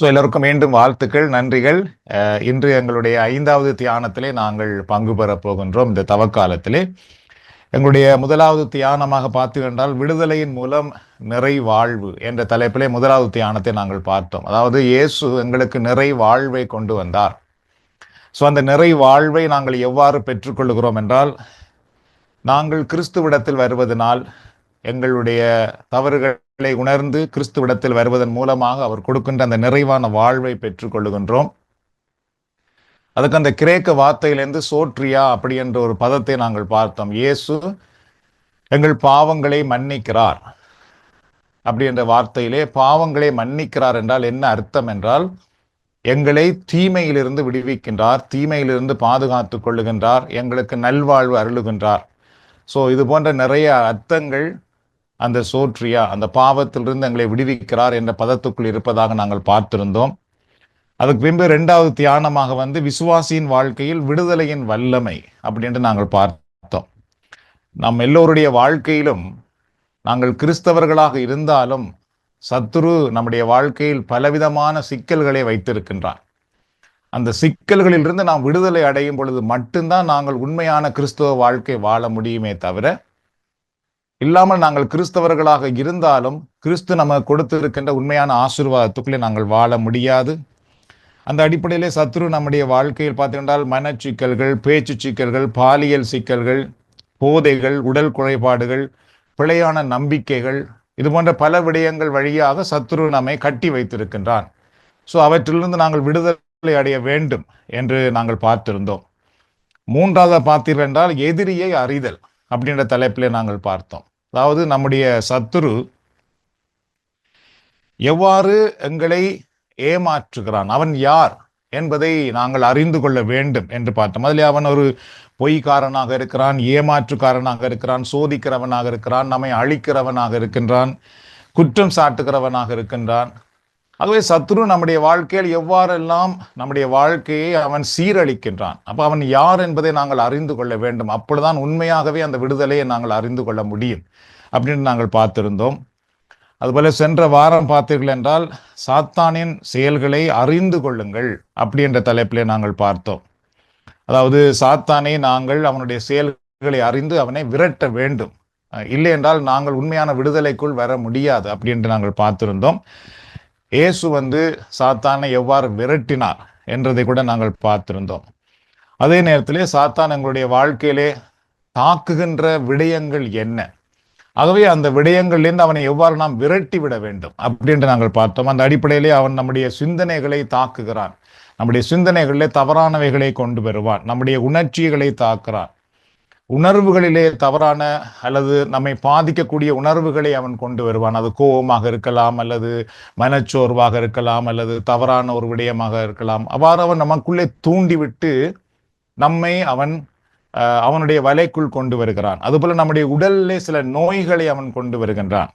எல்லோருக்கும் மீண்டும் வாழ்த்துக்கள், நன்றிகள். இன்று எங்களுடைய 5வது தியானத்திலே நாங்கள் பங்கு பெறப் போகின்றோம். இந்த தவக்காலத்திலே எங்களுடைய முதலாவது தியானமாக பார்த்தீர்கள், விடுதலையின் மூலம் நிறை வாழ்வு என்ற தலைப்பிலே முதலாவது தியானத்தை நாங்கள் பார்த்தோம். அதாவது இயேசு எங்களுக்கு நிறை வாழ்வை கொண்டு வந்தார். அந்த நிறை வாழ்வை நாங்கள் எவ்வாறு பெற்றுக்கொள்கிறோம் என்றால், நாங்கள் கிறிஸ்துவிடத்தில் வருவதனால், எங்களுடைய தவறுகளை உணர்ந்து கிறிஸ்துவிடத்தில் வருவதன் மூலமாக அவர் கொடுக்கின்ற அந்த நிறைவான வாழ்வை பெற்றுக்கொள்ளுகின்றோம். அதுக்கு அந்த கிரேக்க வார்த்தையிலிருந்து சோட்ரியா அப்படி என்ற ஒரு பதத்தை நாங்கள் பார்த்தோம். இயேசு எங்கள் பாவங்களை மன்னிக்கிறார் அப்படி என்ற வார்த்தையிலே பாவங்களை மன்னிக்கிறார் என்றால் என்ன அர்த்தம் என்றால், எங்களை தீமையிலிருந்து விடுவிக்கின்றார், தீமையிலிருந்து பாதுகாத்துக் கொள்ளுகின்றார், எங்களுக்கு நல்வாழ்வு அருளுகின்றார். இது போன்ற நிறைய அர்த்தங்கள் அந்த சோட்ரியா, அந்த பாவத்திலிருந்து எங்களை விடுவிக்கிறார் என்ற பதத்துக்குள் இருப்பதாக நாங்கள் பார்த்திருந்தோம். அதுக்கு பின்பு 2வது தியானமாக விசுவாசியின் வாழ்க்கையில் விடுதலையின் வல்லமை அப்படின்னு நாங்கள் பார்த்தோம். நம் எல்லோருடைய வாழ்க்கையிலும் நாங்கள் கிறிஸ்தவர்களாக இருந்தாலும் சத்துரு நம்முடைய வாழ்க்கையில் பலவிதமான சிக்கல்களை வைத்திருக்கின்றார். அந்த சிக்கல்களிலிருந்து நாம் விடுதலை அடையும் பொழுது மட்டும்தான் நாங்கள் உண்மையான கிறிஸ்தவ வாழ்க்கை வாழ முடியுமே தவிர, இல்லாமல் நாங்கள் கிறிஸ்தவர்களாக இருந்தாலும் கிறிஸ்து நமக்கு கொடுத்திருக்கின்ற உண்மையான ஆசீர்வாதத்துக்குள்ளே நாங்கள் வாழ முடியாது. அந்த அடிப்படையிலே சத்துரு நம்முடைய வாழ்க்கையில் பார்த்தீங்கன்றால் மனச்சிக்கல்கள், பேச்சு சிக்கல்கள், பாலியல் சிக்கல்கள், போதைகள், உடல் குறைபாடுகள், பிழையான நம்பிக்கைகள், இது போன்ற பல விடயங்கள் வழியாக சத்துரு நம்மை கட்டி வைத்திருக்கின்றான். அவற்றிலிருந்து நாங்கள் விடுதலை அடைய வேண்டும் என்று நாங்கள் பார்த்திருந்தோம். 3வது பார்த்தீர்கள் என்றால் எதிரியை அறிதல் அப்படின்ற தலைப்பிலே நாங்கள் பார்த்தோம். அதாவது நம்முடைய சத்துரு எவ்வாறு எங்களை ஏமாற்றுகிறான், அவன் யார் என்பதை நாங்கள் அறிந்து கொள்ள வேண்டும் என்று பார்த்தோம். அதில் அவன் ஒரு பொய்க்காரனாக இருக்கிறான், ஏமாற்றுக்காரனாக இருக்கிறான், சோதிக்கிறவனாக இருக்கிறான், நம்மை அழிக்கிறவனாக இருக்கின்றான், குற்றம் சாட்டுகிறவனாக இருக்கின்றான். ஆகவே சத்துரு நம்முடைய வாழ்க்கையில் எவ்வாறெல்லாம் நம்முடைய வாழ்க்கையை அவன் சீரழிக்கின்றான். அப்போ அவன் யார் என்பதை நாங்கள் அறிந்து கொள்ள வேண்டும். அப்பொழுதுதான் உண்மையாகவே அந்த விடுதலையை நாங்கள் அறிந்து கொள்ள முடியும் அப்படின்னு நாங்கள் பார்த்திருந்தோம். அதுபோல சென்ற வாரம் பார்த்தீர்கள் என்றால் சாத்தானின் செயல்களை அறிந்து கொள்ளுங்கள் அப்படி என்ற தலைப்பிலே நாங்கள் பார்த்தோம். அதாவது சாத்தானை நாங்கள் அவனுடைய செயல்களை அறிந்து அவனை விரட்ட வேண்டும், இல்லை என்றால் நாங்கள் உண்மையான விடுதலைக்குள் வர முடியாது அப்படி என்று நாங்கள் பார்த்திருந்தோம். இயேசு சாத்தானை எவ்வாறு விரட்டினார் என்றதை கூட நாங்கள் பார்த்திருந்தோம். அதே நேரத்திலே சாத்தான் எங்களுடைய வாழ்க்கையிலே தாக்குகின்ற விடயங்கள் என்ன, ஆகவே அந்த விடயங்களிலிருந்து அவனை எவ்வாறு நாம் விரட்டி விட வேண்டும் அப்படின்று நாங்கள் பார்த்தோம். அந்த அடிப்படையிலே அவன் நம்முடைய சிந்தனைகளை தாக்குகிறான், நம்முடைய சிந்தனைகளிலே தவறானவைகளை கொண்டு வருவான், நம்முடைய உணர்ச்சிகளை தாக்குறான், உணர்வுகளிலே தவறான அல்லது நம்மை பாதிக்கக்கூடிய உணர்வுகளை அவன் கொண்டு வருவான். அது கோபமாக இருக்கலாம், அல்லது மனச்சோர்வாக இருக்கலாம், அல்லது தவறான ஒரு விடயமாக இருக்கலாம். அவ்வாறு அவன் நமக்குள்ளே தூண்டிவிட்டு நம்மை அவனுடைய வலைக்குள் கொண்டு வருகிறான். அதுபோல நம்முடைய உடலிலே சில நோய்களை அவன் கொண்டு வருகின்றான்.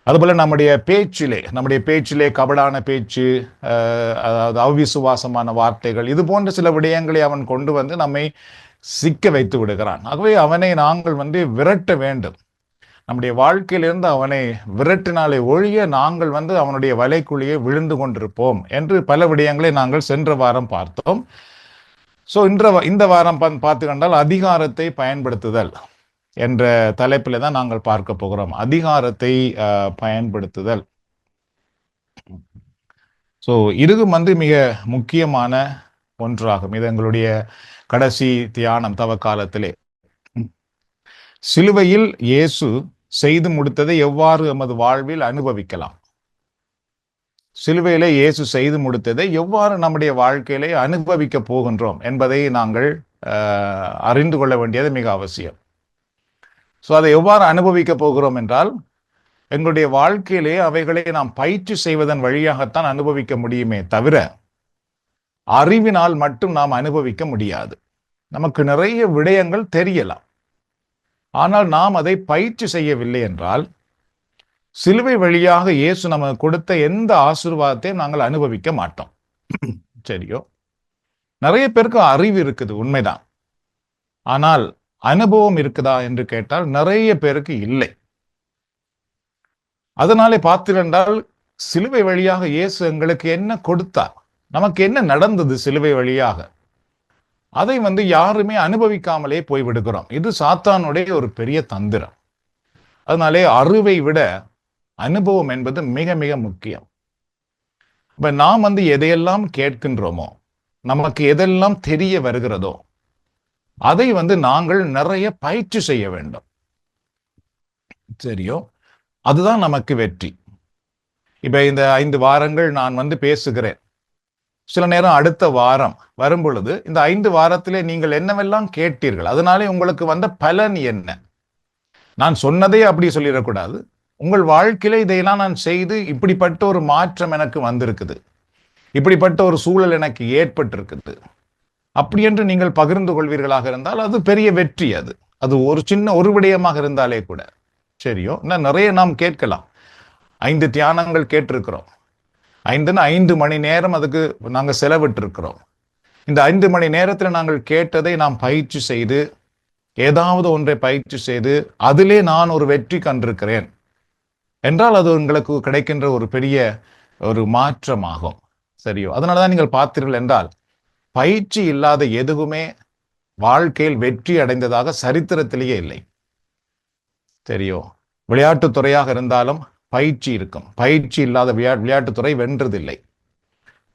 அதுபோல நம்முடைய பேச்சிலே கபடான பேச்சு, அதாவது அவிசுவாசமான வார்த்தைகள், இது போன்ற சில விடயங்களை அவன் கொண்டு வந்து நம்மை சிக்க வைத்து விடுகிறான். ஆகவே அவனை நாங்கள் விரட்ட வேண்டும். நம்முடைய வாழ்க்கையிலிருந்து அவனை விரட்டினாலே ஒழிய நாங்கள் அவனுடைய வலைக்குள்ளேயே விழுந்து கொண்டிருப்போம் என்று பல விடயங்களை நாங்கள் சென்ற வாரம் பார்த்தோம். இந்த வாரம் பார்த்து கண்டால் அதிகாரத்தை பயன்படுத்துதல் என்ற தலைப்பில் தான் நாங்கள் பார்க்க போகிறோம். அதிகாரத்தை பயன்படுத்துதல். இதுவும் மிக முக்கியமான ஒன்றாகும். இது எங்களுடைய கடைசி தியானம் தவ காலத்திலே. சிலுவையில் இயேசு செய்து முடித்ததை எவ்வாறு எமது வாழ்வில் அனுபவிக்கலாம், சிலுவையிலே இயேசு செய்து முடித்ததை எவ்வாறு நம்முடைய வாழ்க்கையிலே அனுபவிக்க போகின்றோம் என்பதை நாங்கள் அறிந்து கொள்ள வேண்டியது மிக அவசியம். அதை எவ்வாறு அனுபவிக்க போகிறோம் என்றால், எங்களுடைய வாழ்க்கையிலே அவைகளை நாம் பயிற்சி செய்வதன் வழியாகத்தான் அனுபவிக்க முடியுமே தவிர அறிவினால் மட்டும் நாம் அனுபவிக்க முடியாது. நமக்கு நிறைய விடயங்கள் தெரியலாம், ஆனால் நாம் அதை பயிற்சி செய்யவில்லை என்றால் சிலுவை வழியாக இயேசு நமக்கு கொடுத்த எந்த ஆசீர்வாதத்தையும் நாங்கள் அனுபவிக்க மாட்டோம். சரியோ? நிறைய பேருக்கு அறிவு இருக்குது, உண்மைதான். ஆனால் அனுபவம் இருக்குதா என்று கேட்டால் நிறைய பேருக்கு இல்லை. அதனாலே பார்த்தீர்கள், சிலுவை வழியாக இயேசு எங்களுக்கு என்ன கொடுத்தார், நமக்கு என்ன நடந்தது சிலுவை வழியாக, அதை யாருமே அனுபவிக்காமலே போய்விடுகிறோம். இது சாத்தானுடைய ஒரு பெரிய தந்திரம். அதனாலே அறிவை விட அனுபவம் என்பது மிக மிக முக்கியம். இப்ப நாம் எதையெல்லாம் கேட்கின்றோமோ, நமக்கு எதெல்லாம் தெரிய வருகிறதோ, அதை நாங்கள் நிறைய பயிற்சி செய்ய வேண்டும். சரியோ? அதுதான் நமக்கு வெற்றி. இப்ப இந்த 5 வாரங்கள் நான் பேசுகிறேன். சில நேரம் அடுத்த வாரம் வரும் பொழுது இந்த 5 வாரத்திலே நீங்கள் என்னவெல்லாம் கேட்டீர்கள், அதனாலே உங்களுக்கு வந்த பலன் என்ன? நான் சொன்னதே அப்படி சொல்லிடக்கூடாது. உங்கள் வாழ்க்கையில இதையெல்லாம் நான் செய்து இப்படிப்பட்ட ஒரு மாற்றம் எனக்கு வந்திருக்குது, இப்படிப்பட்ட ஒரு சூழல் எனக்கு ஏற்பட்டிருக்குது, அப்படி என்று நீங்கள் பகிர்ந்து கொள்வீர்களாக இருந்தால் அது பெரிய வெற்றி. அது ஒரு சின்ன ஒரு விடயமாக இருந்தாலே கூட. சரியோ? இன்னும் நிறைய நாம் கேட்கலாம். 5 தியானங்கள் கேட்டிருக்கிறோம். 5 மணி நேரம் அதுக்கு நாங்கள் செலவிட்டு இருக்கிறோம். இந்த 5 மணி நேரத்தில் நாங்கள் கேட்டதை நாம் பயிற்சி செய்து, ஏதாவது ஒன்றை பயிற்சி செய்து அதிலே நான் ஒரு வெற்றி கண்டிருக்கிறேன் என்றால் அது உங்களுக்கு கிடைக்கின்ற ஒரு பெரிய ஒரு மாற்றமாகும். சரியோ? அதனாலதான் நீங்கள் பார்த்தீர்கள் என்றால் பயிற்சி இல்லாத எதுவுமே வாழ்க்கையில் வெற்றி அடைந்ததாக சரித்திரத்திலேயே இல்லை. சரியோ? விளையாட்டுத்துறையாக இருந்தாலும் பயிற்சி இருக்கும். பயிற்சி இல்லாத விளையாட்டுத்துறை வென்றதில்லை.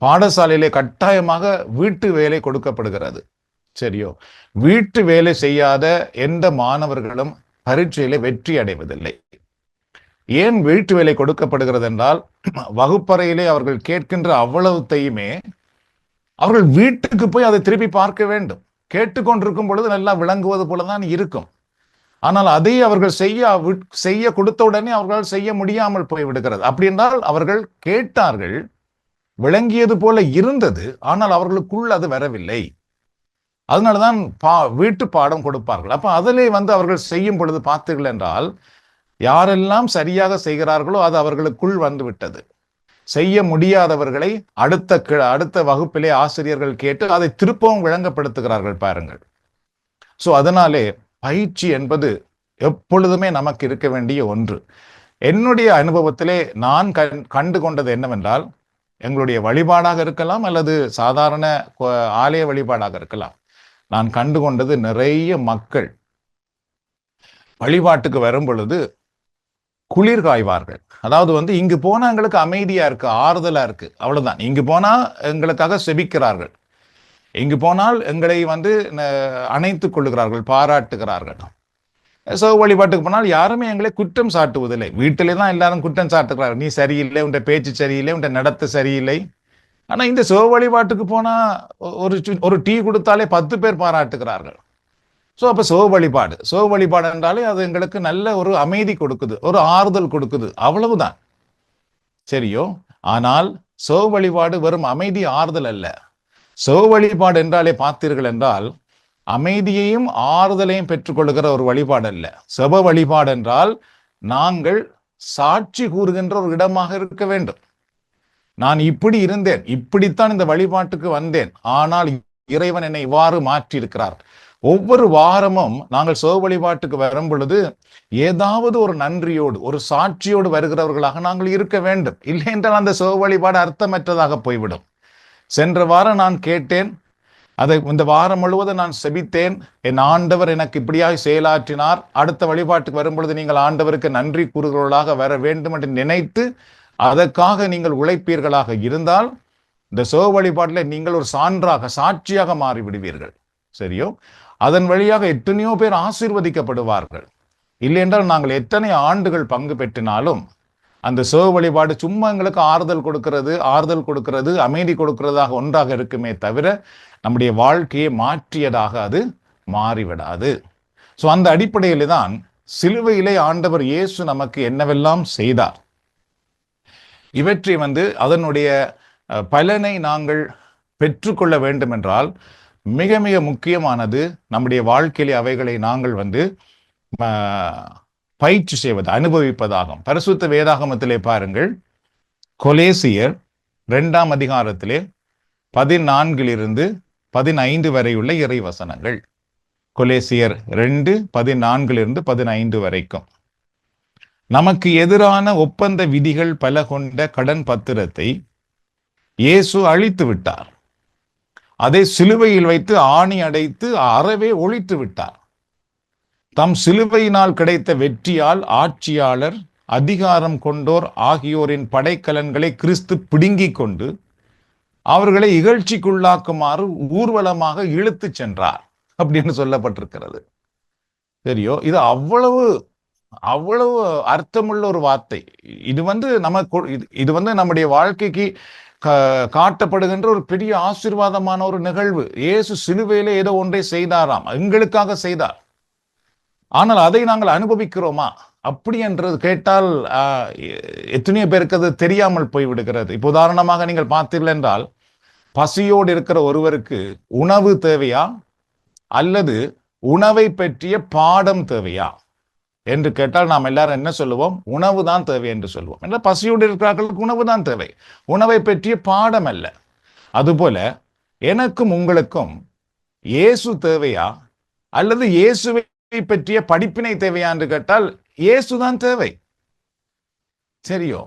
பாடசாலையிலே கட்டாயமாக வீட்டு வேலை கொடுக்கப்படுகிறது. சரியோ? வீட்டு வேலை செய்யாத எந்த மாணவர்களும் பரீட்சையிலே வெற்றி அடைவதில்லை. ஏன் வீட்டு வேலை கொடுக்கப்படுகிறது என்றால், வகுப்பறையிலே அவர்கள் கேட்கின்ற அவ்வளவுத்தையுமே அவர்கள் வீட்டுக்கு போய் அதை திருப்பி பார்க்க வேண்டும். கேட்டுக்கொண்டிருக்கும் பொழுது நல்லா விளங்குவது போலதான் இருக்கும். ஆனால் அதை அவர்கள் செய்ய கொடுத்த உடனே அவர்களால் செய்ய முடியாமல் போய்விடுகிறது. அப்படி என்றால் அவர்கள் கேட்டார்கள், விளங்கியது போல இருந்தது, ஆனால் அவர்களுக்குள் அது வரவில்லை. அதனாலதான் வீட்டு பாடம் கொடுப்பார்கள். அப்ப அதிலே அவர்கள் செய்யும் பொழுது பார்த்தீர்கள் என்றால், யாரெல்லாம் சரியாக செய்கிறார்களோ அது அவர்களுக்குள் வந்து விட்டது. செய்ய முடியாதவர்களை அடுத்த வகுப்பிலே ஆசிரியர்கள் கேட்டு அதை திருப்பவும் விளங்கப்படுத்துகிறார்கள் பாருங்கள். சோ அதனாலே பயிற்சி என்பது எப்பொழுதுமே நமக்கு இருக்க வேண்டிய ஒன்று. என்னுடைய அனுபவத்திலே நான் கண்டு கொண்டது என்னவென்றால், எங்களுடைய வழிபாடாக இருக்கலாம் அல்லது சாதாரண ஆலய வழிபாடாக இருக்கலாம், நான் கண்டு கொண்டது நிறைய மக்கள் வழிபாட்டுக்கு வரும் பொழுது குளிர் காய்வார்கள். அதாவது இங்கு போனா எங்களுக்கு அமைதியா இருக்கு, ஆறுதலா இருக்கு, அவ்வளவுதான். இங்கு போனா எங்களுக்காக செபிக்கிறார்கள், இங்கு போனால் எங்களை அணைத்துக் கொள்ளுகிறார்கள், பாராட்டுகிறார்கள். வழிபாட்டுக்கு போனால் யாருமே எங்களை குற்றம் சாட்டுவதில்லை. வீட்டிலே தான் எல்லாரும் குற்றம் சாட்டுகிறார்கள், நீ சரியில்லை, உன் பேச்சு சரியில்லை, உன் நடத்தை சரியில்லை. ஆனா இந்த வழிபாட்டுக்கு போனா ஒரு டீ கொடுத்தாலே 10 பேர் பாராட்டுகிறார்கள். அப்ப வழிபாடு என்றாலே அது எங்களுக்கு நல்ல ஒரு அமைதி கொடுக்குது, ஒரு ஆறுதல் கொடுக்குது, அவ்வளவுதான். சரியோ? ஆனால் வழிபாடு வெறும் அமைதி ஆறுதல் அல்ல. வழிபாடு என்றாலே பார்த்தீர்கள் என்றால் அமைதியையும் ஆறுதலையும் பெற்றுக்கொள்கிற ஒரு வழிபாடு அல்ல. வழிபாடு என்றால் நாங்கள் சாட்சி கூறுகின்ற ஒரு இடமாக இருக்க வேண்டும். நான் இப்படி இருந்தேன், இப்படித்தான் இந்த வழிபாட்டுக்கு வந்தேன், ஆனால் இறைவன் என்னை இவ்வாறு மாற்றி இருக்கிறார். ஒவ்வொரு வாரமும் நாங்கள் வழிபாட்டுக்கு வரும் பொழுது ஏதாவது ஒரு நன்றியோடு, ஒரு சாட்சியோடு வருகிறவர்களாக நாங்கள் இருக்க வேண்டும். இல்லை என்றால் அந்த வழிபாடு அர்த்தமற்றதாக போய்விடும். சென்ற வாரம் நான் கேட்டேன், அதை இந்த வாரம் முழுவதும் நான் செபித்தேன், என் ஆண்டவர் எனக்கு இப்படியாக செயலாற்றினார், அடுத்த வழிபாட்டுக்கு வரும் பொழுது நீங்கள் ஆண்டவருக்கு நன்றி கூறுகிறவர்களாக வர வேண்டும் என்று நினைத்து அதற்காக நீங்கள் உழைப்பீர்களாக இருந்தால் இந்த வழிபாட்டில் நீங்கள் ஒரு சாட்சியாக மாறிவிடுவீர்கள். சரியோ? அதன் வழியாக எத்தனையோ பேர் ஆசீர்வதிக்கப்படுவார்கள். இல்லை என்றால் நாங்கள் எத்தனை ஆண்டுகள் பங்கு பெற்றினாலும் அந்த வழிபாடு சும்மா எங்களுக்கு ஆறுதல் கொடுக்கிறது, அமைதி கொடுக்கிறதாக ஒன்றாக இருக்குமே தவிர நம்முடைய வாழ்க்கையை மாற்றியதாக அது மாறிவிடாது. சோ அந்த அடிப்படையிலே தான் சிலுவையிலே ஆண்டவர் இயேசு நமக்கு என்னவெல்லாம் செய்தார், இவற்றை அதனுடைய பலனை நாங்கள் பெற்றுக்கொள்ள வேண்டும் என்றால் மிக மிக முக்கியமானது நம்முடைய வாழ்க்கையிலே அவைகளை நாங்கள் பயிற்சி செய்வது, அனுபவிப்பதாகும். பரிசுத்த வேதாகமத்திலே பாருங்கள், கொலேசியர் 2ஆம் அதிகாரத்திலே 14 15 வரையுள்ள இறை வசனங்கள். கொலேசியர் 2:14 15 வரைக்கும். நமக்கு எதிரான ஒப்பந்த விதிகள் பல கொண்ட கடன் பத்திரத்தை இயேசு அழித்து விட்டார். அதை சிலுவையில் வைத்து ஆணி அடைத்து அறவே ஒழித்து விட்டார். தம் சிலுவையினால் கிடைத்த வெற்றியால் ஆட்சியாளர், அதிகாரம் கொண்டோர் ஆகியோரின் படைக்கலன்களை கிறிஸ்து பிடுங்கிக் கொண்டு அவர்களை இகழ்ச்சிக்குள்ளாக்குமாறு ஊர்வலமாக இழுத்து சென்றார் அப்படின்னு சொல்லப்பட்டிருக்கிறது. சரியோ, இது அவ்வளவு அவ்வளவு அர்த்தமுள்ள ஒரு வார்த்தை. இது நமக்கு நம்முடைய வாழ்க்கைக்கு காட்டப்படுகின்ற ஒரு பெரிய ஆசீர்வாதமான ஒரு நிகழ்வு. இயேசு சிலுவையிலே ஏதோ ஒன்றை செய்தாராம், எங்களுக்காக செய்தார். ஆனால் அதை நாங்கள் அனுபவிக்கிறோமா அப்படி என்றது கேட்டால் எத்தனையோ பேருக்கு அது தெரியாமல் போய்விடுகிறது. இப்போ உதாரணமாக நீங்கள் பார்த்தீர்கள் என்றால், பசியோடு இருக்கிற ஒருவருக்கு உணவு தேவையா அல்லது உணவை பற்றிய பாடம் தேவையா என்று கேட்டால் நாம் எல்லாரும் என்ன சொல்லுவோம்? உணவு தான் தேவை என்று சொல்லுவோம். என்றால் பசியோடு இருக்கிறார்களுக்கு உணவு தான் தேவை, உணவை பற்றிய பாடம் அல்ல. அதுபோல எனக்கும் உங்களுக்கும் இயேசு தேவையா அல்லது இயேசுவை பற்றிய படிப்பினை தேவையா என்று கேட்டால் இயேசுதான் தேவை. சரியோ,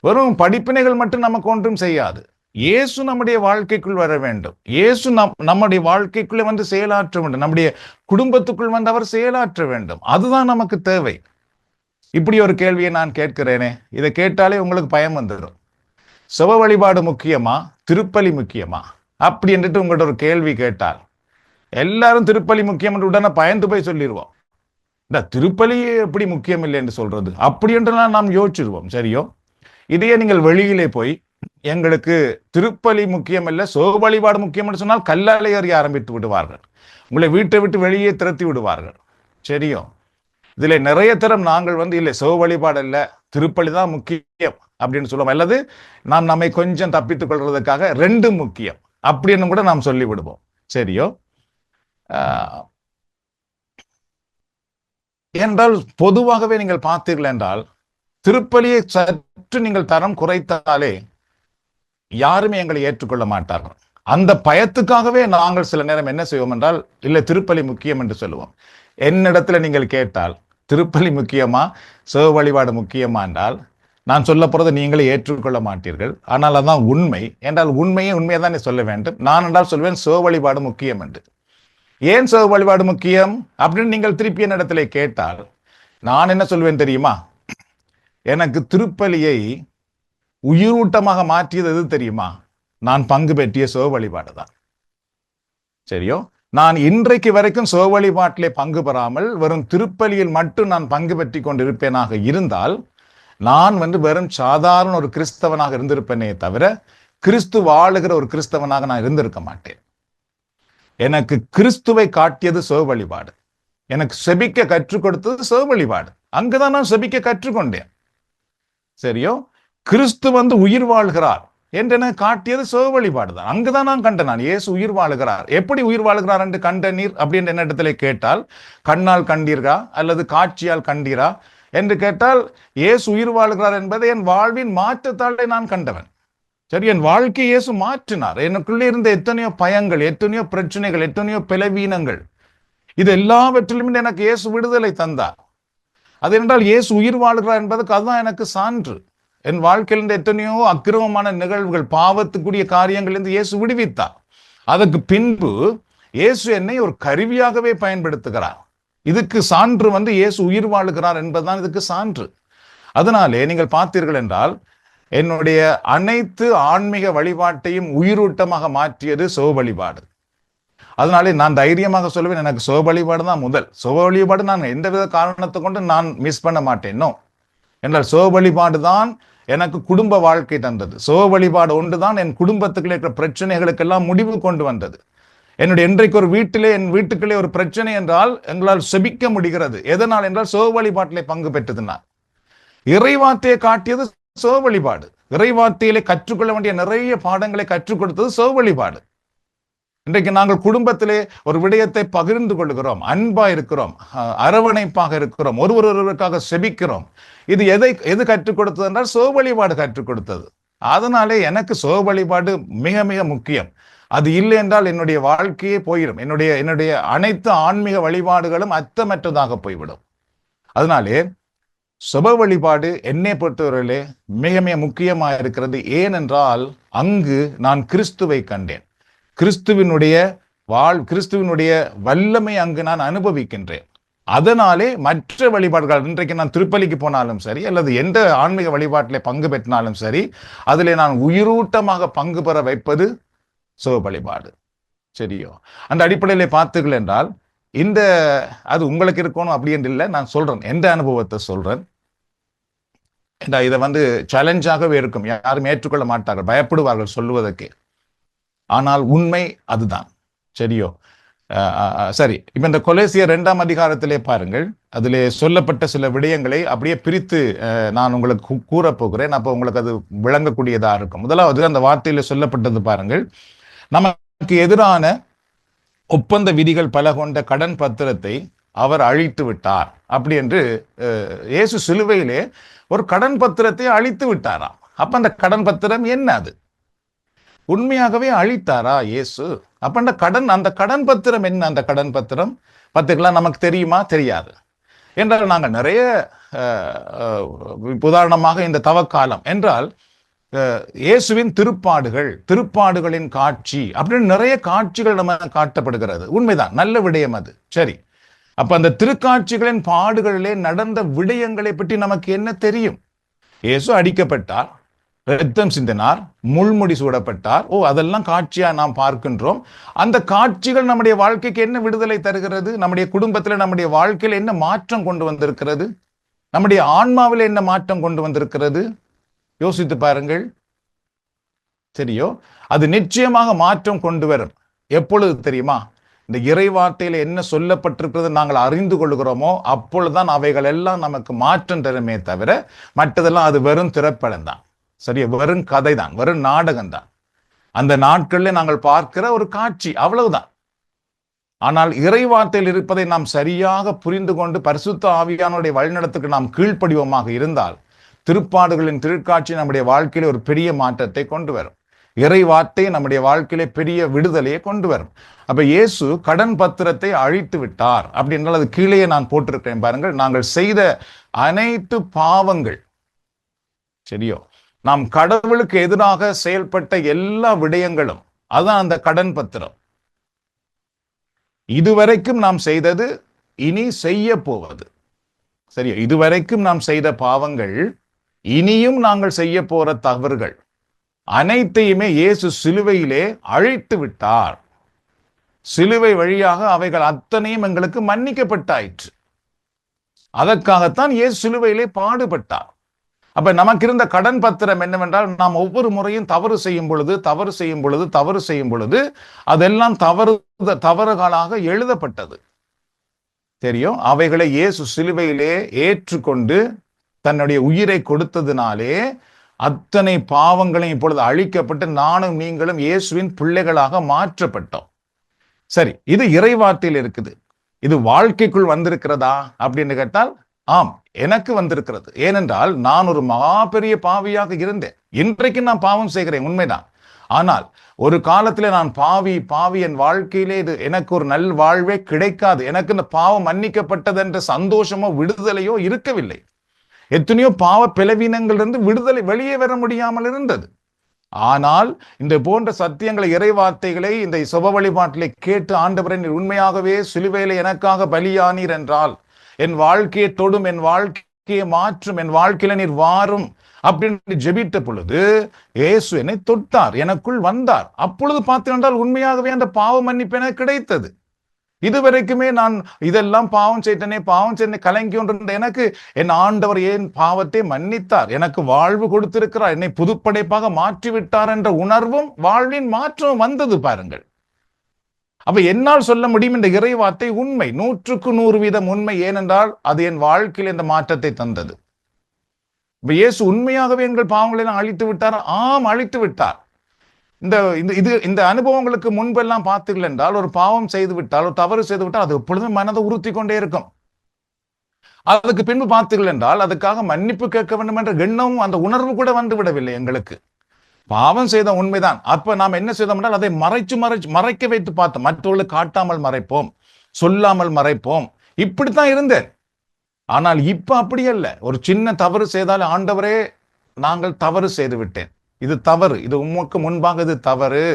வெறும் படிப்பினைகள் மட்டும் நமக்கு ஒன்றும் செய்யாது. இயேசு நம்முடைய வாழ்க்கைக்குள் வர வேண்டும். இயேசு நம்முடைய வாழ்க்கைக்குள்ளே வந்து செயலாற்ற வேண்டும். நம்முடைய குடும்பத்துக்குள் வந்து அவர் செயலாற்ற வேண்டும். அதுதான் நமக்கு தேவை. இப்படி ஒரு கேள்வியை நான் கேட்கிறேனே, இதை கேட்டாலே உங்களுக்கு பயம் வந்துடும். சுப வழிபாடு முக்கியமா, திருப்பலி முக்கியமா அப்படி என்றுட்டு உங்கள்கிட்ட ஒரு கேள்வி கேட்டால் எல்லாரும் திருப்பலி முக்கியம் என்று உடனே பயந்து போய் சொல்லிடுவோம். இந்த திருப்பலி எப்படி முக்கியம் இல்லை என்று சொல்றது அப்படி என்றெல்லாம் நாம் யோசிச்சிருவோம். சரியோ, இதையே நீங்கள் வெளியிலே போய் எங்களுக்கு திருப்பலி முக்கியம் இல்லை, சோக வழிபாடு முக்கியம் என்று சொன்னால் கல்லாலை அறிய ஆரம்பித்து விடுவார்கள். உங்களை வீட்டை விட்டு வெளியே திரட்டி விடுவார்கள். சரியோ, இதுல நிறைய தரம் நாங்கள் வந்து இல்லை சோக வழிபாடு இல்லை, திருப்பலி தான் முக்கியம் அப்படின்னு சொல்லுவோம். அல்லது நாம் நம்மை கொஞ்சம் தப்பித்துக் கொள்றதுக்காக ரெண்டும் முக்கியம் அப்படின்னு கூட நாம் சொல்லி விடுவோம். சரியோ, என்றால் பொதுவாகவே நீங்கள் பார்த்தீர்கள் என்றால் திருப்பலியை சற்று நீங்கள் தரம் குறைத்தாலே யாருமே எங்களை ஏற்றுக்கொள்ள மாட்டார்கள். அந்த பயத்துக்காகவே நாங்கள் சில நேரம் என்ன செய்வோம் என்றால், இல்லை திருப்பலி முக்கியம் என்று சொல்லுவோம். என்னிடத்துல நீங்கள் கேட்டால் திருப்பலி முக்கியமா சிவ வழிபாடு முக்கியமா என்றால் நான் சொல்ல போறதை நீங்களே ஏற்றுக்கொள்ள மாட்டீர்கள். ஆனால் அதான் உண்மை. என்றால் உண்மையை தான் சொல்ல வேண்டும். நான் என்றால் சொல்வேன் சிவ வழிபாடு முக்கியம் என்று. ஏன் சிவ வழிபாடு முக்கியம் அப்படின்னு நீங்கள் திருப்பி என்னிடத்துல கேட்டால் நான் என்ன சொல்வேன் தெரியுமா? எனக்கு திருப்பலியை உயிரூட்டமாக மாற்றியது எது தெரியுமா? நான் பங்கு பெற்றிய சிவ வழிபாடு தான். சரியோ, நான் இன்றைக்கு வரைக்கும் சிவ வழிபாட்டிலே பங்கு பெறாமல் வெறும் திருப்பலியில் மட்டும் நான் பங்கு பெற்றி கொண்டிருப்பேனாக இருந்தால் நான் வெறும் சாதாரண ஒரு கிறிஸ்தவனாக இருந்திருப்பேனே தவிர கிறிஸ்து வாழுகிற ஒரு கிறிஸ்தவனாக நான் இருந்திருக்க மாட்டேன். எனக்கு கிறிஸ்துவை காட்டியது சிவ வழிபாடு. எனக்கு செபிக்க கற்றுக் கொடுத்தது சிவ வழிபாடு. அங்குதான் நான் செபிக்க கற்றுக்கொண்டேன். சரியோ, கிறிஸ்து உயிர் வாழ்கிறார் என்று எனக்கு காட்டியது சிவ வழிபாடு தான். அங்குதான் நான் கண்டேன். நான் இயேசு உயிர் வாழ்கிறார். எப்படி உயிர் வாழ்கிறார் என்று கண்ட நீர் அப்படின்னு என்ன இடத்துல கேட்டால், கண்ணால் கண்டீர்களா அல்லது காட்சியால் கண்டீரா என்று கேட்டால், இயேசு உயிர் வாழ்கிறார் என்பதை என் வாழ்வின் மாற்றத்தாலே நான் கண்டவன். சரி, என் வாழ்க்கை இயேசு மாற்றினார். எனக்குள்ளே இருந்த எத்தனையோ பயங்கள், எத்தனையோ பிரச்சனைகள், எத்தனையோ பலவீனங்கள், இது எல்லாவற்றிலும் எனக்கு இயேசு விடுதலை தந்தார். அது என்றால் இயேசு உயிர் வாழ்கிறார் என்பதற்கு அதுதான் எனக்கு சான்று. என் வாழ்க்கையிலிருந்து எத்தனையோ அக்கிரமமான நிகழ்வுகள், பாவத்துக்குரிய காரியங்களிலிருந்து இயேசு விடுவித்தார். அதற்கு பின்பு இயேசு என்னை ஒரு கருவியாகவே பயன்படுத்துகிறார். இதுக்கு சான்று இயேசு உயிர் வாழுகிறார் என்பதுதான் இதுக்கு சான்று. அதனாலே நீங்கள் பார்த்தீர்கள் என்றால் என்னுடைய அனைத்து ஆன்மீக வழிபாட்டையும் உயிரூட்டமாக மாற்றியது சிவ வழிபாடு. அதனாலே நான் தைரியமாக சொல்லுவேன், எனக்கு சிவ வழிபாடு தான் முதல். சிவ வழிபாடு நான் எந்தவித காரணத்தை கொண்டு நான் மிஸ் பண்ண மாட்டேனோ என்றால் சிவ வழிபாடு தான் எனக்கு குடும்ப வாழ்க்கை தந்தது. சிவ வழிபாடு ஒன்றுதான் என் குடும்பத்துக்குள்ளே இருக்கிற பிரச்சனைகளுக்கெல்லாம் முடிவு கொண்டு வந்தது. என்னுடைய இன்றைக்கு ஒரு என் வீட்டுக்குள்ளே ஒரு பிரச்சனை என்றால் எங்களால் செபிக்க முடிகிறது. எதனால் என்றால் சிவ வழிபாட்டிலே பங்கு பெற்றதுனால். இறைவார்த்தையை காட்டியது சிவ வழிபாடு. இறைவார்த்தையிலே கற்றுக்கொள்ள வேண்டிய நிறைய பாடங்களை கற்றுக் கொடுத்தது சிவ வழிபாடு. இன்றைக்கு நாங்கள் குடும்பத்திலே ஒரு விடயத்தை பகிர்ந்து கொள்கிறோம், அன்பா இருக்கிறோம், அரவணைப்பாக இருக்கிறோம், ஒருவருக்காக செபிக்கிறோம். இது எது கற்றுக் கொடுத்தது என்றால் சிவ வழிபாடு கற்றுக் கொடுத்தது. அதனாலே எனக்கு சிவ வழிபாடு மிக மிக முக்கியம். அது இல்லை என்றால் என்னுடைய வாழ்க்கையே போயிடும். என்னுடைய அனைத்து ஆன்மீக வழிபாடுகளும் அர்த்தமற்றதாக போய்விடும். அதனாலே சுப வழிபாடு என்னை பொறுத்தவரையிலே மிக மிக முக்கியமாக இருக்கிறது. ஏனென்றால் அங்கு நான் கிறிஸ்துவை கண்டேன். கிறிஸ்துவினுடைய கிறிஸ்துவினுடைய வல்லமை அங்கு நான் அனுபவிக்கின்றேன். அதனாலே மற்ற வழிபாடுகள், இன்றைக்கு நான் திருப்பலிக்கு போனாலும் சரி, அல்லது எந்த ஆன்மீக வழிபாட்டிலே பங்கு பெற்றாலும் சரி, அதிலே நான் உயிரூட்டமாக பங்கு பெற வைப்பது சுப வழிபாடு. சரியோ? அந்த அடிப்படையிலே பார்த்தீர்கள் என்றால் அது உங்களுக்கு இருக்கணும் அப்படி என்று இல்லை, நான் சொல்றேன், எந்த அனுபவத்தை சொல்றேன். இதை சேலஞ்சாகவே இருக்கும், யாரும் ஏற்றுக்கொள்ள மாட்டார்கள், பயப்படுவார்கள் சொல்லுவதற்கு. ஆனால் உண்மை அதுதான். சரியோ? சரி, இப்ப இந்த கொலேசியர் 2ஆம் அதிகாரத்திலே பாருங்கள், அதிலே சொல்லப்பட்ட சில விடயங்களை அப்படியே பிரித்து நான் உங்களுக்கு கூறப்போகிறேன். அப்போ உங்களுக்கு அது விளங்கக்கூடியதா இருக்கும். முதலாவது அந்த வார்த்தையில சொல்லப்பட்டது பாருங்கள், நமக்கு எதிரான ஒப்பந்த விதிகள் பல கொண்ட கடன் பத்திரத்தை அவர் அழித்து விட்டார். அப்படி என்று இயேசு சிலுவையிலே ஒரு கடன் பத்திரத்தை அழித்து விட்டாராம். அப்ப அந்த கடன் பத்திரம் என்ன? அது உண்மையாகவே அழித்தாரா இயேசு? அப்ப அந்த கடன் பத்திரம் என்ன? அந்த கடன் பத்திரம் பத்திரிக்கலாம் நமக்கு தெரியுமா? தெரியாது. என்றால் நாங்கள் நிறைய உதாரணமாக இந்த தவக்காலம் என்றால் இயேசுவின் திருப்பாடுகளின் காட்சி அப்படின்னு நிறைய காட்சிகள் நம்ம காட்டப்படுகிறது. உண்மைதான், நல்ல விடயம் அது. சரி, அப்ப அந்த திருக்காட்சிகளின் பாடுகளிலே நடந்த விடயங்களை பற்றி நமக்கு என்ன தெரியும்? இயேசு அடிக்கப்பட்டார், ரத்தம் சிந்தினார், முள்முடி சூடப்பட்டார். அதெல்லாம் காட்சியா நாம் பார்க்கின்றோம். அந்த காட்சிகள் நம்முடைய வாழ்க்கைக்கு என்ன விடுதலை தருகிறது? நம்முடைய குடும்பத்தில், நம்முடைய வாழ்க்கையில் என்ன மாற்றம் கொண்டு வந்திருக்கிறது? நம்முடைய ஆன்மாவில் என்ன மாற்றம் கொண்டு வந்திருக்கிறது? யோசித்து பாருங்கள். சரியோ? அது நிச்சயமாக மாற்றம் கொண்டு வரும். எப்பொழுது தெரியுமா? இந்த இறைவார்த்தையில என்ன சொல்லப்பட்டிருக்கிறது நாங்கள் அறிந்து கொள்கிறோமோ அப்பொழுதுதான் அவைகள் எல்லாம் நமக்கு மாற்றம் தருமே தவிர மற்றதெல்லாம் அது வெறும் திரைப்படம் தான். சரியா? வெறும் கதை தான், வெறும் நாடகம் தான். அந்த நாட்களில் நாங்கள் பார்க்கிற ஒரு காட்சி, அவ்வளவுதான். ஆனால் இறைவார்த்தையில் இருப்பதை நாம் சரியாக புரிந்து கொண்டு பரிசுத்த ஆவியானுடைய வழிநடத்துக்கு நாம் கீழ்ப்படிவோமாக இருந்தால் திருப்பாடுகளின் திருக்காட்சி நம்முடைய வாழ்க்கையில ஒரு பெரிய மாற்றத்தை கொண்டு வரும். இறை வார்த்தை நம்முடைய வாழ்க்கையிலே பெரிய விடுதலையை கொண்டு வரும். அப்ப இயேசு கடன் பத்திரத்தை அழித்து விட்டார் அப்படின்றால் அது கீழே நான் போட்டிருக்கிறேன் பாருங்கள். நாங்கள் செய்த அனைத்து பாவங்கள், சரியோ, நாம் கடவுளுக்கு எதிராக செயல்பட்ட எல்லா விடயங்களும், அதான் அந்த கடன் பத்திரம். இதுவரைக்கும் நாம் செய்தது, இனி செய்ய போவது, சரியா? இதுவரைக்கும் நாம் செய்த பாவங்கள், இனியும் நாங்கள் செய்ய போற தவறுகள் அனைத்தையுமே இயேசு சிலுவையிலே அழித்து விட்டார். சிலுவை வழியாக அவைகள் அத்தனையும் எங்களுக்கு மன்னிக்கப்பட்டாயிற்று. அதற்காகத்தான் இயேசு சிலுவையிலே பாடுபட்டார். அப்ப நமக்கு இருந்த கடன் பத்திரம் என்னவென்றால், நாம் ஒவ்வொரு முறையும் தவறு செய்யும் பொழுது அதெல்லாம் தவறுகளாக எழுதப்பட்டது. தெரியும்? அவைகளை இயேசு சிலுவையிலே ஏற்றுக்கொண்டு தன்னுடைய உயிரை கொடுத்ததினாலே அத்தனை பாவங்களையும் இப்பொழுது அழிக்கப்பட்டு நானும் நீங்களும் இயேசுவின் பிள்ளைகளாக மாற்றப்பட்டோம். சரி, இது இறைவார்த்தையில் இருக்குது. இது வாழ்க்கைக்குள் வந்திருக்கிறதா அப்படின்னு கேட்டால் ஆம், எனக்கு வந்திருக்கிறது. ஏனென்றால் நான் ஒரு மகாபெரிய பாவியாக இருந்தேன். இன்றைக்கு நான் பாவம் செய்கிறேன், உண்மைதான். ஆனால் ஒரு காலத்துல நான் பாவி என் வாழ்க்கையிலே இது எனக்கு ஒரு நல் வாழ்வே கிடைக்காது, எனக்கு இந்த பாவம் மன்னிக்கப்பட்டது என்ற சந்தோஷமோ விடுதலையோ இருக்கவில்லை. எத்தனையோ பாவ பிளவீனங்களிலிருந்து விடுதலை வெளியே வர முடியாமல் இருந்தது. ஆனால் இந்த போன்ற சத்தியங்களை, இறைவார்த்தைகளை இந்த சுப வழிபாட்டிலே கேட்டு ஆண்டவரை நீர் உண்மையாகவே சிலுவையில எனக்காக பலியானீர் என்றால் என் வாழ்க்கையை தொடும், என் வாழ்க்கையை மாற்றும், என் வாழ்க்கையில நீர் வாரும் அப்படின்னு ஜெபித்த பொழுது இயேசு என்னை தொட்டார், எனக்குள் வந்தார். அப்பொழுது பார்த்தீர்கள் உண்மையாகவே அந்த பாவ மன்னிப்பு எனக்கு கிடைத்தது. இதுவரைக்குமே நான் இதெல்லாம் பாவம் செய்தனே கலங்கி கொண்டிருந்த எனக்கு என் ஆண்டவர் ஏன் பாவத்தை மன்னித்தார், எனக்கு வாழ்வு கொடுத்திருக்கிறார், என்னை புதுப்படைப்பாக மாற்றிவிட்டார் என்ற உணர்வும் வாழ்வின் மாற்றமும் வந்தது பாருங்கள். அப்ப என்னால் சொல்ல முடியும் இந்த இறைவார்த்தை உண்மை, 100க்கு 100% உண்மை. ஏனென்றால் அது என் வாழ்க்கையில் இந்த மாற்றத்தை தந்தது. இப்ப இயேசு உண்மையாகவே எங்கள் பாவங்களை நான் அழித்து விட்டார். ஆம், அழித்து விட்டார். இந்த அனுபவங்களுக்கு முன்பெல்லாம் பார்த்தீர்கள் என்றால் ஒரு பாவம் செய்து விட்டால், ஒரு தவறு செய்து விட்டால் அது எப்பொழுதும் மனதை உறுத்தி கொண்டே இருக்கும். அதுக்கு பின்பு பார்த்தீர்கள் என்றால் அதுக்காக மன்னிப்பு கேட்க வேண்டும் என்ற எண்ணமும் அந்த உணர்வு கூட வந்து விடவில்லை எங்களுக்கு. பாவம் செய்த உண்மைதான். அப்ப நாம் என்ன செய்தோம் என்றால் அதை மறைக்க வைத்து பார்த்தோம். மற்றவர்களுக்கு காட்டாமல் மறைப்போம், சொல்லாமல் மறைப்போம். இப்படித்தான் இருந்தேன். ஆனால் இப்ப அப்படி அல்ல. ஒரு சின்ன தவறு செய்தால் ஆண்டவரே நாங்கள் தவறு செய்து விட்டேன், இது தவறு, இது உமக்கு முன்பாக இது தவறு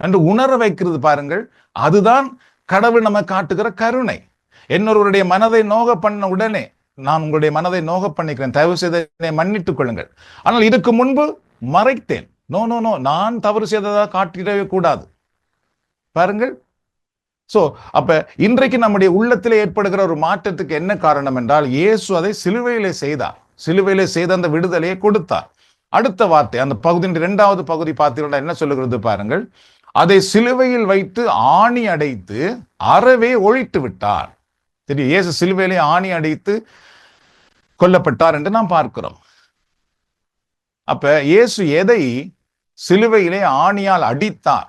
என்று உணர வைக்கிறது பாருங்கள். அதுதான் கடவுள் நம்ம காட்டுகிற கருணை. இன்னொருவருடைய மனதை நோக பண்ண உடனே நான் உங்களுடைய மனதை நோக பண்ணிக்கிறேன், தயவு செய்து மன்னித்துக் கொள்ளுங்கள். ஆனால் இதுக்கு முன்பு மறைத்தேன். நோ நோ நோ, நான் தவறு செய்ததாக காட்டிடவே கூடாது. பாருங்கள். சோ அப்ப இன்றைக்கு நம்முடைய உள்ளத்திலே ஏற்படுகிற ஒரு மாற்றத்துக்கு என்ன காரணம் என்றால், இயேசு அதை சிலுவையிலே செய்தார். சிலுவையிலே செய்த அந்த விடுதலையை கொடுத்தார். அடுத்த வார்த்தை அந்த பகுதியின் 2வது பகுதி பார்த்தீங்கன்னா என்ன சொல்லுகிறது பாருங்கள். அதை சிலுவையில் வைத்து ஆணி அடைத்து அறவே ஒழித்து விட்டார். சரி, இயேசு சிலுவையிலே ஆணி அடைத்து கொல்லப்பட்டார் என்று நாம் பார்க்கிறோம். அப்ப இயேசு எதை சிலுவையிலே ஆணியால் அடித்தார்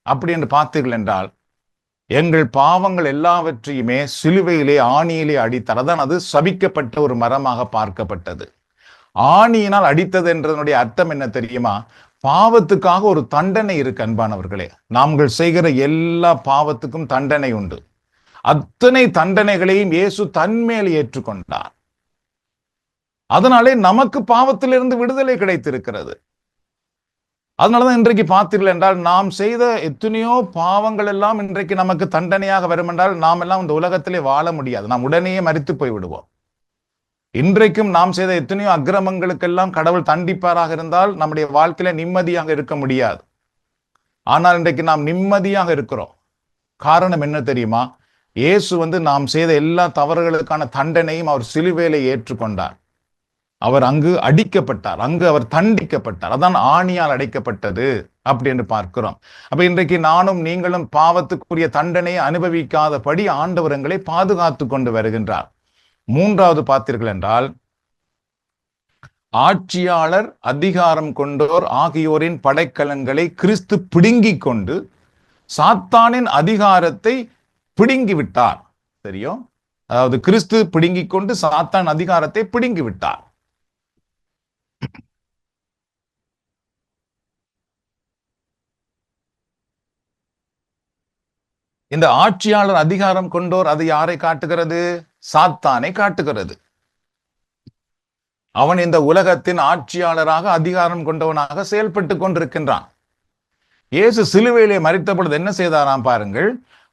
அப்படி என்று பார்த்தீர்கள் என்றால், எங்கள் பாவங்கள் எல்லாவற்றையுமே சிலுவையிலே ஆணியிலே அடித்தார். அதான் அது சபிக்கப்பட்ட ஒரு மரமாக பார்க்கப்பட்டது. ஆணியினால் அடித்தது என்றதனுடைய அர்த்தம் என்ன தெரியுமா? பாவத்துக்காக ஒரு தண்டனை இருக்கு அன்பானவர்களே. நாங்கள் செய்கிற எல்லா பாவத்துக்கும் தண்டனை உண்டு. அத்தனை தண்டனைகளையும் இயேசு தன்மேல் ஏற்றுக்கொண்டார். அதனாலே நமக்கு பாவத்திலிருந்து விடுதலை கிடைத்திருக்கிறது. அதனாலதான் இன்றைக்கு பார்த்தீர்கள் என்றால், நாம் செய்த எத்தனையோ பாவங்கள் எல்லாம் இன்றைக்கு நமக்கு தண்டனையாக வரும் என்றால், நாம் எல்லாம் இந்த உலகத்திலே வாழ முடியாது, நாம் உடனேயே மரித்து போய் விடுவோம். இன்றைக்கும் நாம் செய்த எத்தனையோ அக்கிரமங்களுக்கெல்லாம் கடவுள் தண்டிப்பாராக இருந்தால் நம்முடைய வாழ்க்கையில நிம்மதியாக இருக்க முடியாது. ஆனால் இன்றைக்கு நாம் நிம்மதியாக இருக்கிறோம். காரணம் என்ன தெரியுமா? இயேசு நாம் செய்த எல்லா தவறுகளுக்கான தண்டனையும் அவர் சிலுவையிலே ஏற்றுக்கொண்டார். அவர் அங்கு அடிக்கப்பட்டார், அங்கு அவர் தண்டிக்கப்பட்டார். அதான் ஆணியால் அடைக்கப்பட்டது அப்படி என்று பார்க்கிறோம். அப்ப இன்றைக்கு நானும் நீங்களும் பாவத்துக்குரிய தண்டனையை அனுபவிக்காதபடி ஆண்டவர் எங்களை பாதுகாத்து கொண்டு வருகின்றார். 3வது பார்த்தீர்கள் என்றால், ஆட்சியாளர் அதிகாரம் கொண்டோர் ஆகியோரின் படைக்கலன்களை கிறிஸ்து பிடுங்கிக் கொண்டு சாத்தானின் அதிகாரத்தை பிடுங்கி விட்டார். தெரியும், அதாவது கிறிஸ்து பிடுங்கிக் கொண்டு சாத்தான் அதிகாரத்தை பிடுங்கி விட்டார். இந்த ஆட்சியாளர் அதிகாரம் கொண்டோர் அது யாரை காட்டுகிறது? சாத்தானை காட்டுகிறது. அவன் இந்த உலகத்தின் ஆட்சியாளராக அதிகாரம் கொண்டவனாக செயல்பட்டு கொண்டிருக்கின்றான். இயேசு சிலுவையிலே மரித்த பொழுது என்ன செய்தாராம் பாருங்கள்.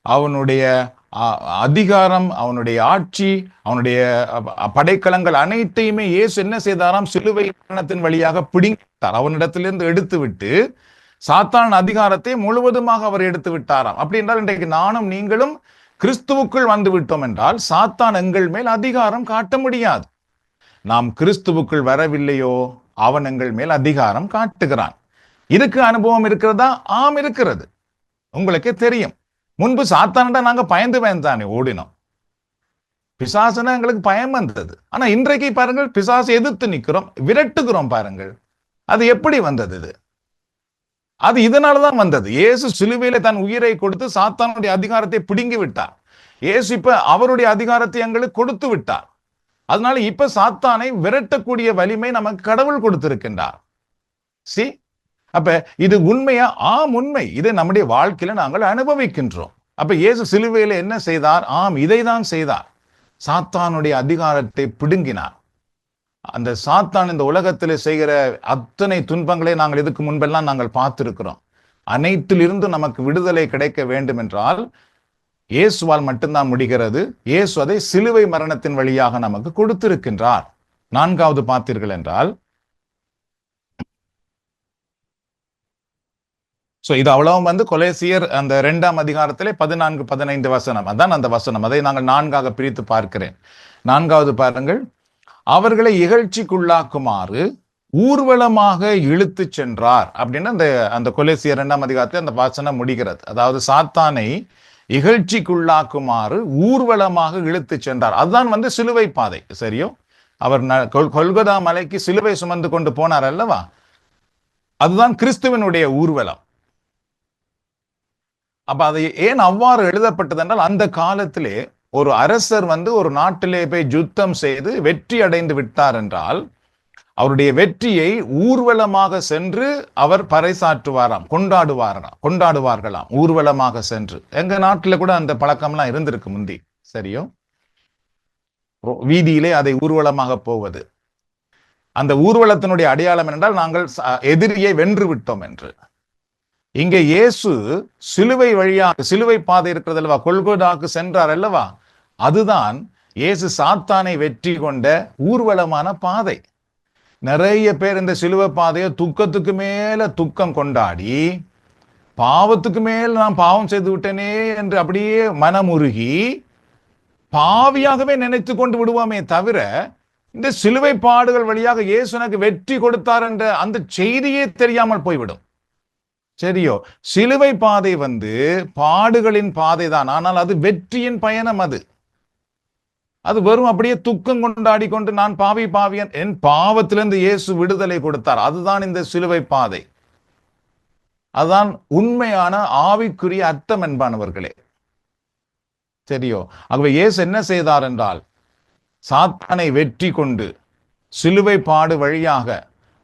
அவனுடைய அதிகாரம், அவனுடைய ஆட்சி, அவனுடைய படைக்கலங்கள் அனைத்தையுமே இயேசு என்ன செய்தாராம்? சிலுவை மரணத்தின் வழியாக பிடித்தார். அவனிடத்திலிருந்து எடுத்து விட்டு சாத்தான் அதிகாரத்தை முழுவதுமாக அவர் எடுத்து விட்டாராம். அப்படி என்றால் இன்றைக்கு நானும் நீங்களும் கிறிஸ்துவுக்குள் வந்து விட்டோம் என்றால் சாத்தான் எங்கள் மேல் அதிகாரம் காட்ட முடியாது. நாம் கிறிஸ்துவுக்குள் வரவில்லையோ அவன் எங்கள் மேல் அதிகாரம் காட்டுகிறான். இதுக்கு அனுபவம் இருக்கிறதா? ஆம், இருக்கிறது. உங்களுக்கே தெரியும், முன்பு சாத்தான்டா நாங்க பயந்து பயந்தானே ஓடினோம். பிசாசுனா எங்களுக்கு பயம் வந்தது. ஆனா இன்றைக்கு பாருங்கள், பிசாசு எதிர்த்து நிற்கிறோம், விரட்டுகிறோம். பாருங்கள், அது எப்படி வந்தது? இது அது இதனாலதான் வந்தது. இயேசு சிலுவையில தன் உயிரை கொடுத்து சாத்தானுடைய அதிகாரத்தை பிடுங்கி விட்டார். இயேசு இப்ப அவருடைய அதிகாரத்தை எங்களுக்கு கொடுத்து விட்டார். அதனால இப்ப சாத்தானை விரட்டக்கூடிய வலிமை நமக்கு கடவுள் கொடுத்திருக்கின்றார். சி, அப்ப இது உண்மையா? ஆம், உண்மை. இதை நம்முடைய வாழ்க்கையில நாங்கள் அனுபவிக்கின்றோம். அப்ப இயேசு சிலுவையில என்ன செய்தார்? ஆம், இதை தான் செய்தார். சாத்தானுடைய அதிகாரத்தை பிடுங்கினார். அந்த சாத்தான் இந்த உலகத்தில் செய்கிற அத்தனை துன்பங்களை நாங்கள் இதுக்கு முன்பெல்லாம் நாங்கள் பார்த்திருக்கிறோம். அனைத்திலிருந்து நமக்கு விடுதலை கிடைக்க வேண்டும் என்றால் இயேசுவால் மட்டும்தான் முடிகிறது. இயேசு அதை சிலுவை மரணத்தின் வழியாக நமக்கு கொடுத்திருக்கின்றார். 4வது பார்த்தீர்கள் என்றால், இது அவ்வளவு கொலேசியர் அந்த 2ஆம் அதிகாரத்திலே 14-15 வசனம். அதான் அந்த வசனம். அதை நாங்கள் 4ஆக பிரித்து பார்க்கிறேன். 4வது பாருங்கள். அவர்களை இகழ்ச்சிக்குள்ளாக்குமாறு ஊர்வலமாக இழுத்து சென்றார் அப்படின்னு அந்த கொலேசியர் 2ஆம் அதிகாரத்தில் அந்த வசனம் முடிகிறது. அதாவது சாத்தானை இகழ்ச்சிக்குள்ளாக்குமாறு ஊர்வலமாக இழுத்து சென்றார். அதுதான் சிலுவை பாதை. சரியோ? அவர் கொல்கொதா மலைக்கு சிலுவை சுமந்து கொண்டு போனார் அல்லவா? அதுதான் கிறிஸ்துவனுடைய ஊர்வலம். அப்ப அது ஏன் அவ்வாறு எழுதப்பட்டது என்றால், அந்த காலத்திலே ஒரு அரசர் ஒரு நாட்டிலே போய் யுத்தம் செய்து வெற்றி அடைந்து விட்டார் என்றால் அவருடைய வெற்றியை ஊர்வலமாக சென்று அவர் பறைசாற்றுவாராம், கொண்டாடுவார்களாம் ஊர்வலமாக சென்று. எங்க நாட்டுல கூட அந்த பழக்கம்லாம் இருந்திருக்கு முந்தி. சரியோ? வீதியிலே அதை ஊர்வலமாக போவது. அந்த ஊர்வலத்தினுடைய அடையாளம் என்றால் நாங்கள் எதிரியை வென்று விட்டோம் என்று. இங்கே இயேசு சிலுவை வழியாக, சிலுவை பாதை இருக்கிறது அல்லவா, கொல்கோதாக்கு சென்றார் அல்லவா, அதுதான் இயேசு சாத்தானை வெற்றி கொண்ட ஊர்வலமான பாதை. நிறைய பேர் இந்த சிலுவை பாதையை துக்கத்துக்கு மேல துக்கம் கொண்டாடி, பாவத்துக்கு மேல் நான் பாவம் செய்து விட்டேனே என்று அப்படியே மனமுருகி பாவியாகவே நினைத்து கொண்டு விடுவோமே தவிர, இந்த சிலுவை பாடுகள் வழியாக இயேசு எனக்கு வெற்றி கொடுத்தார் என்ற அந்த செய்தியே தெரியாமல் போய்விடும். சரியோ? சிலுவை பாதை பாடுகளின் பாதை தான், ஆனால் அது வெற்றியின் பயணம். அது வெறும் அப்படியே துக்கம் கொண்டாடி கொண்டு நான் பாவியன், என் பாவத்திலிருந்து இயேசு விடுதலை கொடுத்தார். அதுதான் இந்த சிலுவை பாதை. அதுதான் உண்மையான ஆவிக்குரிய அர்த்தம் என்பானவர்களே. சரியோ? ஆகவே இயேசு என்ன செய்தார் என்றால், சாத்தானை வெற்றி கொண்டு சிலுவை பாடு வழியாக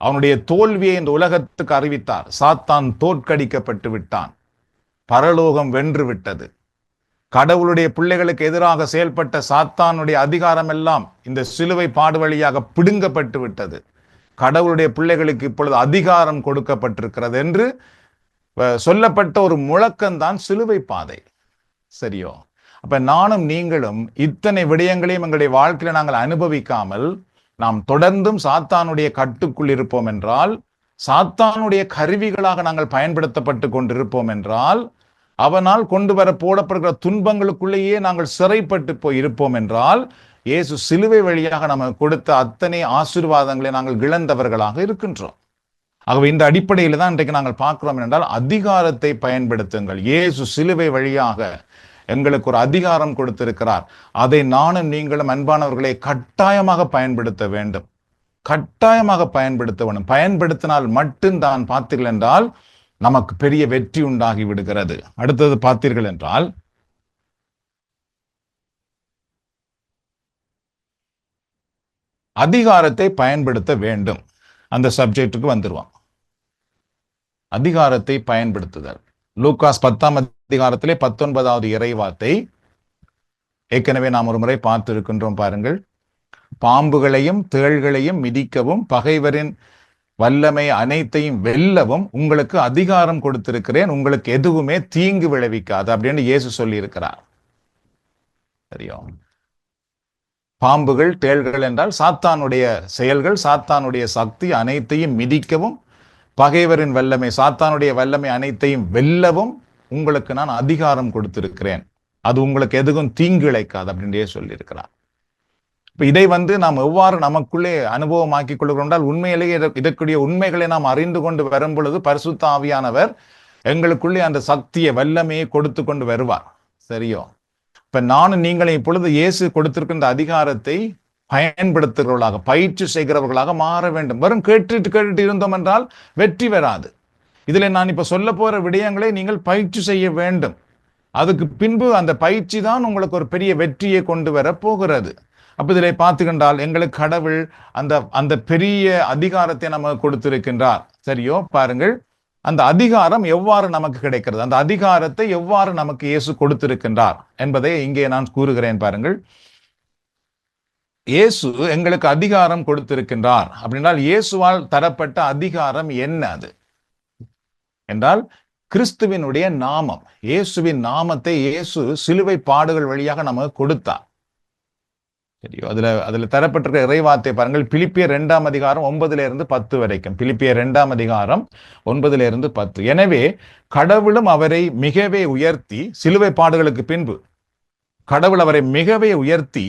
அவனுடைய தோல்வியை இந்த உலகத்துக்கு அறிவித்தார். சாத்தான் தோற்கடிக்கப்பட்டு விட்டான், பரலோகம் வென்று விட்டது. கடவுளுடைய பிள்ளைகளுக்கு எதிராக செயல்பட்ட சாத்தானுடைய அதிகாரம் எல்லாம் இந்த சிலுவை பாடு வழியாக பிடுங்கப்பட்டு விட்டது. கடவுளுடைய பிள்ளைகளுக்கு இப்பொழுது அதிகாரம் கொடுக்கப்பட்டிருக்கிறது என்று சொல்லப்பட்ட ஒரு முழக்கம்தான் சிலுவை பாதை. சரியோ? அப்ப நானும் நீங்களும் இத்தனை விடயங்களையும் எங்களுடைய வாழ்க்கையில நாங்கள் அனுபவிக்காமல் நாம் தொடர்ந்தும் சாத்தானுடைய கட்டுக்குள் இருப்போம் என்றால், சாத்தானுடைய கருவிகளாக நாங்கள் பயன்படுத்தப்பட்டு கொண்டிருப்போம் என்றால், அவனால் கொண்டு வர போடப்படுகிற துன்பங்களுக்குள்ளேயே நாங்கள் சிறைப்பட்டு போய் இருப்போம் என்றால், இயேசு சிலுவை வழியாக நமக்கு கொடுத்த அத்தனை ஆசீர்வாதங்களை நாங்கள் இழந்தவர்களாக இருக்கின்றோம். ஆகவே இந்த அடிப்படையில் தான் இன்றைக்கு நாங்கள் பார்க்கிறோம் என்றால், அதிகாரத்தை பயன்படுத்துங்கள். இயேசு சிலுவை வழியாக எங்களுக்கு ஒரு அதிகாரம் கொடுத்திருக்கிறார். அதை நானும் நீங்களும் அன்பானவர்களை கட்டாயமாக பயன்படுத்த வேண்டும். கட்டாயமாக பயன்படுத்த வேண்டும். பயன்படுத்தினால் மட்டும்தான் பார்த்தீர்கள் என்றால் நமக்கு பெரிய வெற்றி உண்டாகி விடுகிறது. அடுத்தது பார்த்தீர்கள் என்றால், அதிகாரத்தை பயன்படுத்த வேண்டும். அந்த சப்ஜெக்டுக்கு வந்துருவான். அதிகாரத்தை பயன்படுத்துதல். லூகாஸ் 10ஆம் அதிகாரத்திலே 19வது இறைவார்த்தை ஏற்கனவே நாம் ஒரு முறை பார்த்து இருக்கின்றோம். பாருங்கள், பாம்புகளையும் தேள்களையும் மிதிக்கவும் பகைவரின் வல்லமை அனைத்தையும் வெல்லவும் உங்களுக்கு அதிகாரம் கொடுத்திருக்கிறேன், உங்களுக்கு எதுவுமே தீங்கு விளைவிக்காது அப்படின்னு இயேசு சொல்லி இருக்கிறார். சரியோ? பாம்புகள் தேள்கள் என்றால் சாத்தானுடைய செயல்கள், சாத்தானுடைய சக்தி அனைத்தையும் மிதிக்கவும் பகைவரின் வல்லமை, சாத்தானுடைய வல்லமை அனைத்தையும் வெல்லவும் உங்களுக்கு நான் அதிகாரம் கொடுத்திருக்கிறேன், அது உங்களுக்கு எதுவும் தீங்கு இழைக்காது அப்படின்றே சொல்லியிருக்கிறார். இப்ப இதை நாம் எவ்வாறு நமக்குள்ளே அனுபவமாக்கிக் கொள்கிறோம் என்றால், உண்மையிலேயே இதற்குரிய உண்மைகளை நாம் அறிந்து கொண்டு வரும் பொழுது பரிசுத்த ஆவியானவர் எங்களுக்குள்ளே அந்த சக்தியை வல்லமையை கொடுத்து கொண்டு வருவார். சரியோ? இப்ப நானும் நீங்களும் இப்பொழுது இயேசு கொடுத்திருக்கின்ற அதிகாரத்தை பயன்படுத்துகிறவர்களாக, பயிற்சி செய்கிறவர்களாக மாற வேண்டும். வெறும் கேட்டுட்டு இருந்தோம் என்றால் வெற்றி வராது. இதுல நான் இப்ப சொல்ல போற விடயங்களை நீங்கள் பயிற்சி செய்ய வேண்டும். அதுக்கு பின்பு அந்த பயிற்சி தான் உங்களுக்கு ஒரு பெரிய வெற்றியை கொண்டு வர போகிறது. அப்ப இதில் பார்த்துக்கின்றால் எங்களுக்கு கடவுள் அந்த பெரிய அதிகாரத்தை நமக்கு கொடுத்திருக்கின்றார். சரியோ? பாருங்கள், அந்த அதிகாரம் எவ்வாறு நமக்கு கிடைக்கிறது, அந்த அதிகாரத்தை எவ்வாறு நமக்கு இயேசு கொடுத்திருக்கின்றார் என்பதை இங்கே நான் கூறுகிறேன். பாருங்கள், இயேசு எங்களுக்கு அதிகாரம் கொடுத்திருக்கின்றார் அப்படின்றால் இயேசுவால் தரப்பட்ட அதிகாரம் என்ன அது என்றால், கிறிஸ்துவினுடைய நாமம், இயேசுவின் நாமத்தை இயேசு சிலுவை பாடுகள் வழியாக நமக்கு கொடுத்தார். சரியோ? அதுல தரப்பட்டிருக்கிற இறைவார்த்தை பாருங்கள், பிலிப்பியர் 2ஆம் அதிகாரம் 9-10 வரைக்கும். பிலிப்பியர் 2ஆம் அதிகாரம் 9-10. எனவே கடவுளும் அவரை மிகவே உயர்த்தி, சிலுவை பாடுகளுக்கு பின்பு கடவுள் அவரை மிகவே உயர்த்தி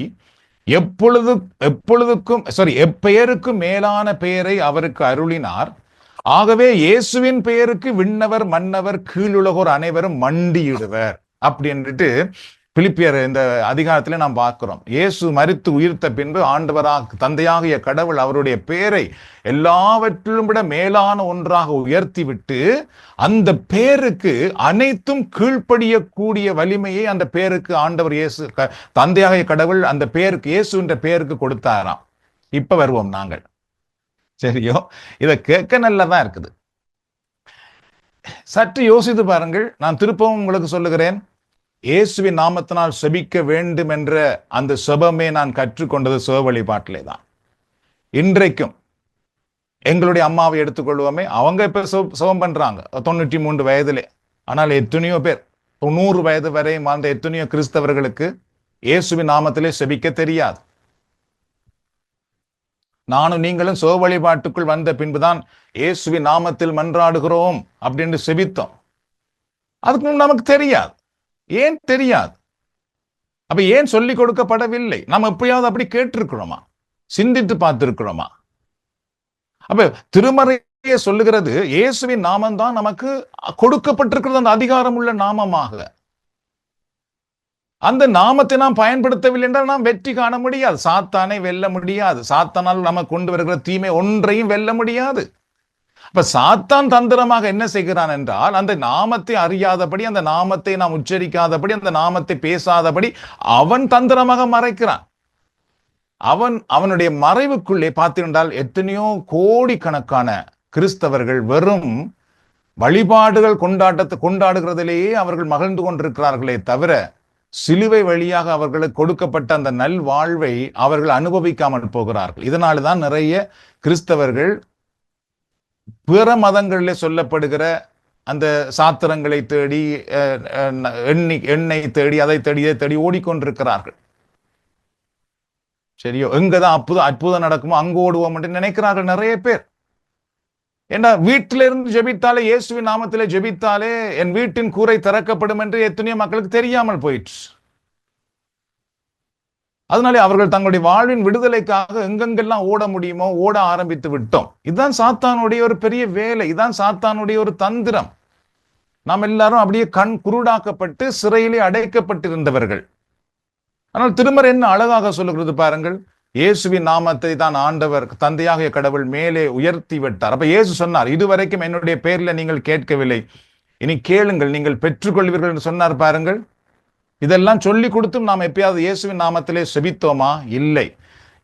எப்பெயருக்கும் மேலான பெயரை அவருக்கு அருளினார். ஆகவே இயேசுவின் பெயருக்கு விண்ணவர் மன்னவர் கீழுலகோர் அனைவரும் மண்டியிடுவர் அப்படின்ட்டு பிலிப்பியர் இந்த அதிகாரத்திலே நாம் பார்க்கிறோம். இயேசு மரித்து உயிர்த்த பின்பு ஆண்டவராக தந்தையாகிய கடவுள் அவருடைய பெயரை எல்லாவற்றிலும் விட மேலான ஒன்றாக உயர்த்தி விட்டு அந்த பேருக்கு அனைத்தும் கீழ்ப்படியக்கூடிய வலிமையை அந்த பேருக்கு ஆண்டவர் இயேசு தந்தையாகிய கடவுள் அந்த பேருக்கு, இயேசு என்ற பெயருக்கு கொடுத்தாராம். இப்ப வருவோம் நாங்கள். சரியோ? இதை கேட்க நல்லதான் இருக்குது. சற்று யோசித்து பாருங்கள். நான் திருப்பவும் உங்களுக்கு சொல்லுகிறேன், இயேசுவின் நாமத்தினால் செபிக்க வேண்டும் என்ற அந்த செபமே நான் கற்றுக்கொண்டது சிவ வழிபாட்டிலே தான். இன்றைக்கும் எங்களுடைய அம்மாவை எடுத்துக்கொள்வோமே, அவங்க இப்ப சுகம் பண்றாங்க 93 வயதிலே. ஆனால் எத்தனையோ பேர் 90 வயது வரை வாழ்ந்த எத்தனையோ கிறிஸ்தவர்களுக்கு இயேசுவின் நாமத்திலே செபிக்க தெரியாது. நானும் நீங்களும் சிவ வழிபாட்டுக்குள் வந்த பின்புதான் இயேசுவின் நாமத்தில் மன்றாடுகிறோம் அப்படின்னு செபித்தோம். அதுக்கு நமக்கு தெரியாது. ஏன் தெரியாது? அப்ப ஏன் சொல்லிக் கொடுக்கப்படவில்லை? நம்ம எப்பயாவது அப்படி கேட்டிருக்கிறோமா? சிந்தித்து பார்த்திருக்கிறோமா? அப்ப திருமறையே சொல்லுகிறது இயேசுவின் நாமம் தான் நமக்கு கொடுக்கப்பட்டிருக்கிறது, அந்த அதிகாரம் உள்ள நாமமாக. அந்த நாமத்தை நாம் பயன்படுத்தவில்லை என்றால் நாம் வெற்றி காண முடியாது. சாத்தானை வெல்ல முடியாது. சாத்தானால் நம்ம கொண்டு வருகிற தீமை ஒன்றையும் வெல்ல முடியாது. அப்ப சாத்தான் தந்திரமாக என்ன செய்கிறான் என்றால், அந்த நாமத்தை அறியாதபடி, அந்த நாமத்தை நாம் உச்சரிக்காதபடி, அந்த நாமத்தை பேசாதபடி அவன் தந்திரமாக மறைக்கிறான். அவனுடைய மறைவுக்குள்ளே பார்த்திருந்தால் எத்தனையோ கோடிக்கணக்கான கிறிஸ்தவர்கள் வெறும் வழிபாடுகள் கொண்டாடுகிறதிலேயே அவர்கள் மகிழ்ந்து கொண்டிருக்கிறார்களே தவிர, சிலுவை வழியாக அவர்களுக்கு கொடுக்கப்பட்ட அந்த நல் வாழ்வை அவர்கள் அனுபவிக்காமல் போகிறார்கள். இதனால்தான் நிறைய கிறிஸ்தவர்கள் பிற மதங்களிலே சொல்லப்படுகிற அந்த சாத்திரங்களை தேடி, எண்ணெய் தேடி, அதை தேடி, இதை தேடி ஓடிக்கொண்டிருக்கிறார்கள். சரியோ, எங்கதான் அற்புதம் நடக்குமோ அங்கு ஓடுவோம் என்று நினைக்கிறார்கள் நிறைய பேர். ஏன்னா வீட்டிலிருந்து ஜெபித்தாலே, இயேசுவின் நாமத்திலே ஜெபித்தாலே என் வீட்டின் கூரை திறக்கப்படும் என்று எத்தனையோ மக்களுக்கு தெரியாமல் போயிற்று. அதனாலே அவர்கள் தங்களுடைய வாழ்வின் விடுதலைக்காக எங்கெங்கெல்லாம் ஓட முடியுமோ ஓட ஆரம்பித்து விட்டோம். இதுதான் சாத்தானுடைய ஒரு பெரிய வேலை. இதுதான் சாத்தானுடைய ஒரு தந்திரம். நாம் எல்லாரும் அப்படியே கண் குருடாக்கப்பட்டு சிறையிலே அடைக்கப்பட்டிருந்தவர்கள். ஆனால் திருமறை என்ன அழகாக சொல்லுகிறது பாருங்கள். இயேசுவின் நாமத்தை தான் ஆண்டவர் தந்தையாகிய கடவுள் மேலே உயர்த்தி விட்டார். அப்ப இயேசு சொன்னார், இதுவரைக்கும் என்னுடைய பேர்ல நீங்கள் கேட்கவில்லை, இனி கேளுங்கள், நீங்கள் பெற்றுக்கொள்வீர்கள் என்று சொன்னார் பாருங்கள். இதெல்லாம் சொல்லி கொடுத்தும் நாம் எப்பயாவது இயேசுவின் நாமத்திலே செபித்தோமா? இல்லை.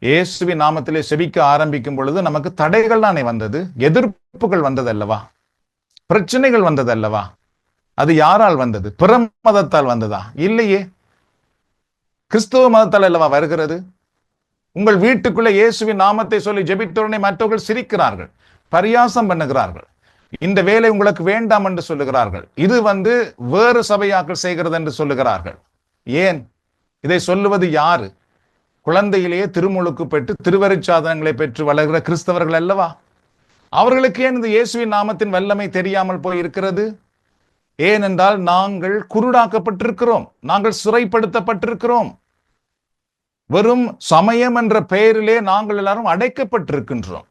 இயேசுவின் நாமத்திலே செபிக்க ஆரம்பிக்கும் பொழுது நமக்கு தடைகள் தானே வந்தது, எதிர்ப்புகள் வந்தது அல்லவா, பிரச்சனைகள் வந்தது அல்லவா? அது யாரால் வந்தது? பிற மதத்தால் வந்ததா? இல்லையே, கிறிஸ்தவ மதத்தால் அல்லவா வருகிறது. உங்கள் வீட்டுக்குள்ள இயேசுவின் நாமத்தை சொல்லி ஜெபித்தோடனே மற்றவர்கள் சிரிக்கிறார்கள், பரியாசம் பண்ணுகிறார்கள், இந்த வேலை உங்களுக்கு வேண்டாம் என்று சொல்லுகிறார்கள். இது வேறு சபையாக்கள் செய்கிறது என்று சொல்லுகிறார்கள். ஏன் இதை சொல்லுவது? யாரு? குழந்தையிலேயே திருமுழுக்கு பெற்று திருவருட்சாதனங்களை பெற்று வளர்கிற கிறிஸ்தவர்கள் அல்லவா? அவர்களுக்கு ஏன் இந்த இயேசுவின் நாமத்தின் வல்லமை தெரியாமல் போய் இருக்கிறது? ஏனென்றால் நாங்கள் குருடாக்கப்பட்டிருக்கிறோம், நாங்கள் சிறைப்படுத்தப்பட்டிருக்கிறோம். வெறும் சமயம் என்ற பெயரிலே நாங்கள் எல்லாரும் அடைக்கப்பட்டிருக்கின்றோம்.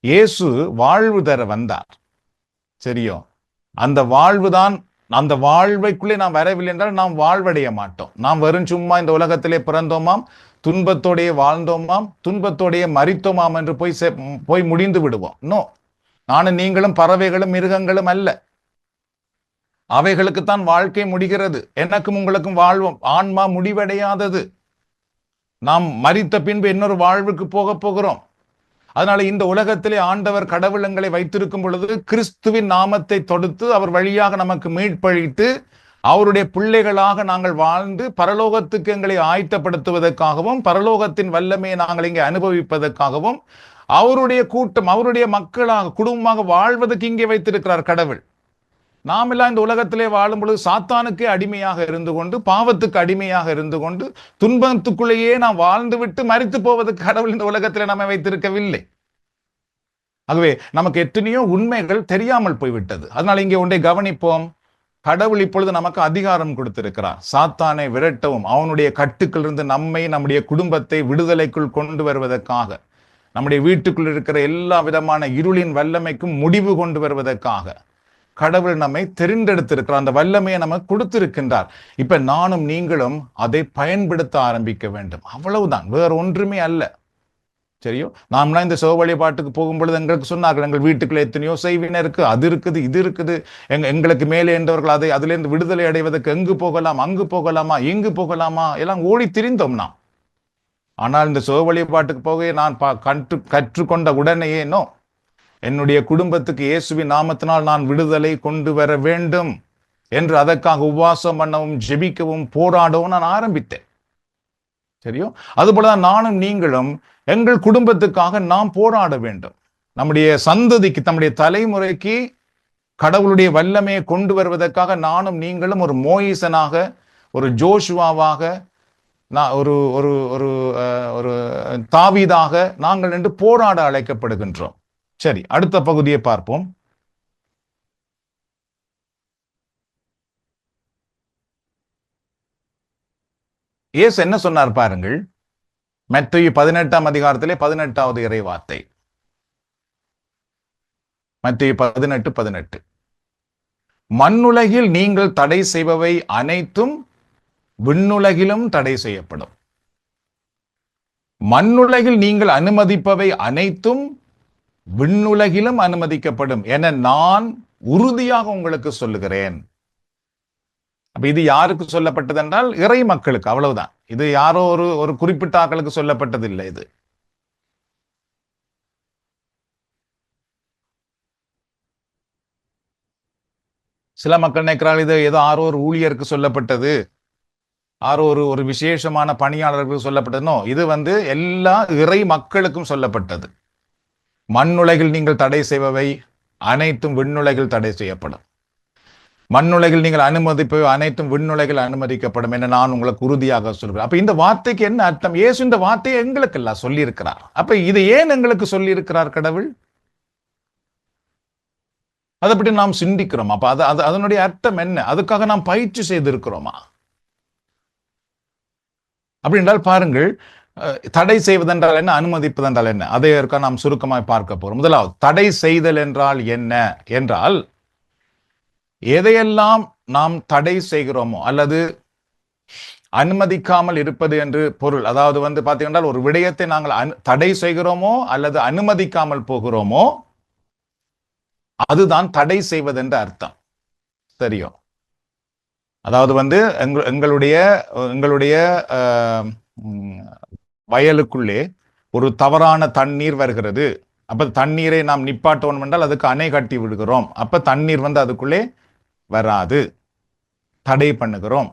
இயேசு வாழ்வு தர வந்தார், சரியோ? அந்த வாழ்வுதான், அந்த வாழ்வைக்குள்ளே நாம் வரவில்லை என்றால் நாம் வாழ்வடைய மாட்டோம். நாம் வெறும் சும்மா இந்த உலகத்திலே பிறந்தோமாம், துன்பத்தோடையே வாழ்ந்தோமாம், துன்பத்தோடையே மரித்தோமாம் என்று போய் முடிந்து விடுவோம். நோ, நானும் நீங்களும் பறவைகளும் மிருகங்களும் அல்ல. அவைகளுக்குத்தான் வாழ்க்கை முடிகிறது, எனக்கும் உங்களுக்கும் வாழ்வோம். ஆன்மா முடிவடையாதது. நாம் மரித்த பின்பு இன்னொரு வாழ்வுக்கு போக போகிறோம். அதனால இந்த உலகத்திலே ஆண்டவர் கடவுள் எங்களை வைத்திருக்கும் பொழுது கிறிஸ்துவின் நாமத்தை தொடுத்து அவர் வழியாக நமக்கு மீட்பளித்து அவருடைய பிள்ளைகளாக நாங்கள் வாழ்ந்து பரலோகத்துக்கு எங்களை ஆயத்தப்படுத்துவதற்காகவும் பரலோகத்தின் வல்லமையை நாங்கள் இங்கே அனுபவிப்பதற்காகவும் அவருடைய கூட்டம், அவருடைய மக்களாக குடும்பமாக வாழ்வதற்கு இங்கே வைத்திருக்கிறார் கடவுள். நாம் எல்லாம் இந்த உலகத்திலே வாழும் பொழுது சாத்தானுக்கே அடிமையாக இருந்து கொண்டு, பாவத்துக்கு அடிமையாக இருந்து கொண்டு, துன்பத்துக்குள்ளேயே நாம் வாழ்ந்து விட்டு மரித்து போவதற்கு கடவுள் இந்த உலகத்திலே நம்மை வைத்திருக்கவில்லை. ஆகவே நமக்கு எத்தனையோ உண்மைகள் தெரியாமல் போய்விட்டது. அதனால இங்கே ஒன்றை கவனிப்போம். கடவுள் இப்பொழுது நமக்கு அதிகாரம் கொடுத்திருக்கிறார். சாத்தானை விரட்டவும், அவனுடைய கட்டுக்களிலிருந்து நம்மை, நம்முடைய குடும்பத்தை விடுதலைக்குள் கொண்டு வருவதற்காக, நம்முடைய வீட்டுக்குள் இருக்கிற எல்லா விதமான இருளின் வல்லமைக்கும் முடிவு கொண்டு வருவதற்காக கடவுள் நம்மை தெரிந்தெடுத்திருக்கிறார். அந்த வல்லமையை நமக்கு கொடுத்திருக்கின்றார். இப்ப நானும் நீங்களும் அதை பயன்படுத்த ஆரம்பிக்க வேண்டும். அவ்வளவுதான், வேற ஒன்றுமே அல்ல. சரியோ? நாம்லாம் இந்த சிவ வழிபாட்டுக்கு போகும்பொழுது எங்களுக்கு சொன்னார்கள், எங்கள் வீட்டுக்குள்ள எத்தனையோ செய்வினை இருக்கு, அது இருக்குது, இது இருக்குது, எங்களுக்கு மேலே என்றவர்கள் அதிலிருந்து விடுதலை அடைவதற்கு எங்கு போகலாம், அங்கு போகலாமா, எங்கு போகலாமா எல்லாம் ஓடி திரிந்தோம் நாம். ஆனால் இந்த சிவ வழிபாட்டுக்கு போக நான் கற்றுக்கொண்ட உடனேயே நோ, என்னுடைய குடும்பத்துக்கு இயேசுவின் நாமத்தினால் நான் விடுதலை கொண்டு வர வேண்டும். என்று அதற்காக உபவாசம் பண்ணவும் ஜெபிக்கவும் போராடவும் நான் ஆரம்பித்தேன். சரியோ? அதுபோலதான் நானும் நீங்களும் எங்கள் குடும்பத்துக்காக நாம் போராட வேண்டும். நம்முடைய சந்ததிக்கு, நம்முடைய தலைமுறைக்கு கடவுளுடைய வல்லமையை கொண்டு வருவதற்காக நானும் நீங்களும் ஒரு மோயிசனாக, ஒரு ஜோஷுவாவாக, ஒரு ஒரு ஒரு ஒரு தாவீதாக நாங்கள் என்று போராட அழைக்கப்படுகின்றோம். சரி, அடுத்த பகுதியை பார்ப்போம். இயேசு என்ன சொன்னார் பாருங்கள். மத்தேயு 18ஆம் அதிகாரத்திலே 18வது இறை வார்த்தை. மத்தேயு 18:18. மண்ணுலகில் நீங்கள் தடை செய்பவை அனைத்தும் விண்ணுலகிலும் தடை செய்யப்படும். மண்ணுலகில் நீங்கள் அனுமதிப்பவை அனைத்தும் விண்ணுலகிலும் அனுமதிக்கப்படும் என நான் உறுதியாக உங்களுக்கு சொல்லுகிறேன். அப்ப இது யாருக்கு சொல்லப்பட்டது என்றால் இறை மக்களுக்கு, அவ்வளவுதான். இது யாரோ ஒரு குறிப்பிட்ட ஆக்களுக்கு சொல்லப்பட்டது இல்லை. இது சில மக்கள் நினைக்கிறார்கள் இது ஏதோ ஆரோ ஒரு ஊழியருக்கு சொல்லப்பட்டது, ஆரோ ஒரு விசேஷமான பணியாளர்களுக்கு சொல்லப்பட்டதுனோ, இது எல்லா இறை மக்களுக்கும் சொல்லப்பட்டது. மண்ணுலகில் நீங்கள் தடை செய்பவை அனைத்தும் விண்ணுலகில் தடை செய்யப்படும். மண்ணுலகில் நீங்கள் அனுமதிப்பவை அனைத்தும் விண்ணுலகில் அனுமதிக்கப்படும் என நான் உங்களுக்கு உறுதியாக சொல்கிறேன். அப்ப இந்த வார்த்தைக்கு என்ன அர்த்தம்? இயேசு இந்த வார்த்தையை எங்களுக்கு எல்லாம் சொல்லி இருக்கிறார். அப்ப இதை ஏன் எங்களுக்கு சொல்லி இருக்கிறார் கடவுள்? அதை பற்றி நாம் சிந்திக்கிறோம். அப்ப அதனுடைய அர்த்தம் என்ன? அதுக்காக நாம் பயிற்சி செய்திருக்கிறோமா? அப்படி என்றால் பாருங்கள், தடை செய்வதென்றால் என்ன, அனுமதிப்பதென்றால் என்ன, அதை நாம் சுருக்கமாய் பார்க்க போறோம். முதலாவது, தடை செய்தல் என்றால் என்ன என்றால், எதையெல்லாம் நாம் தடை செய்கிறோமோ அல்லது அனுமதிக்காமல் இருப்பது என்று பொருள். அதாவது பார்த்தீங்கன்னா, ஒரு விடயத்தை நாங்கள் தடை செய்கிறோமோ அல்லது அனுமதிக்காமல் போகிறோமோ அதுதான் தடை செய்வதென்ற அர்த்தம். சரியோ? அதாவது எங்களுடைய வயலுக்குள்ளே ஒரு தவறான தண்ணீர் வருகிறது. அப்ப தண்ணீரை நாம் நிப்பாட்டணும் என்றால் அதுக்கு அணை கட்டி விடுகிறோம். அப்ப தண்ணீர் அதுக்குள்ளே வராது, தடை பண்ணுகிறோம்.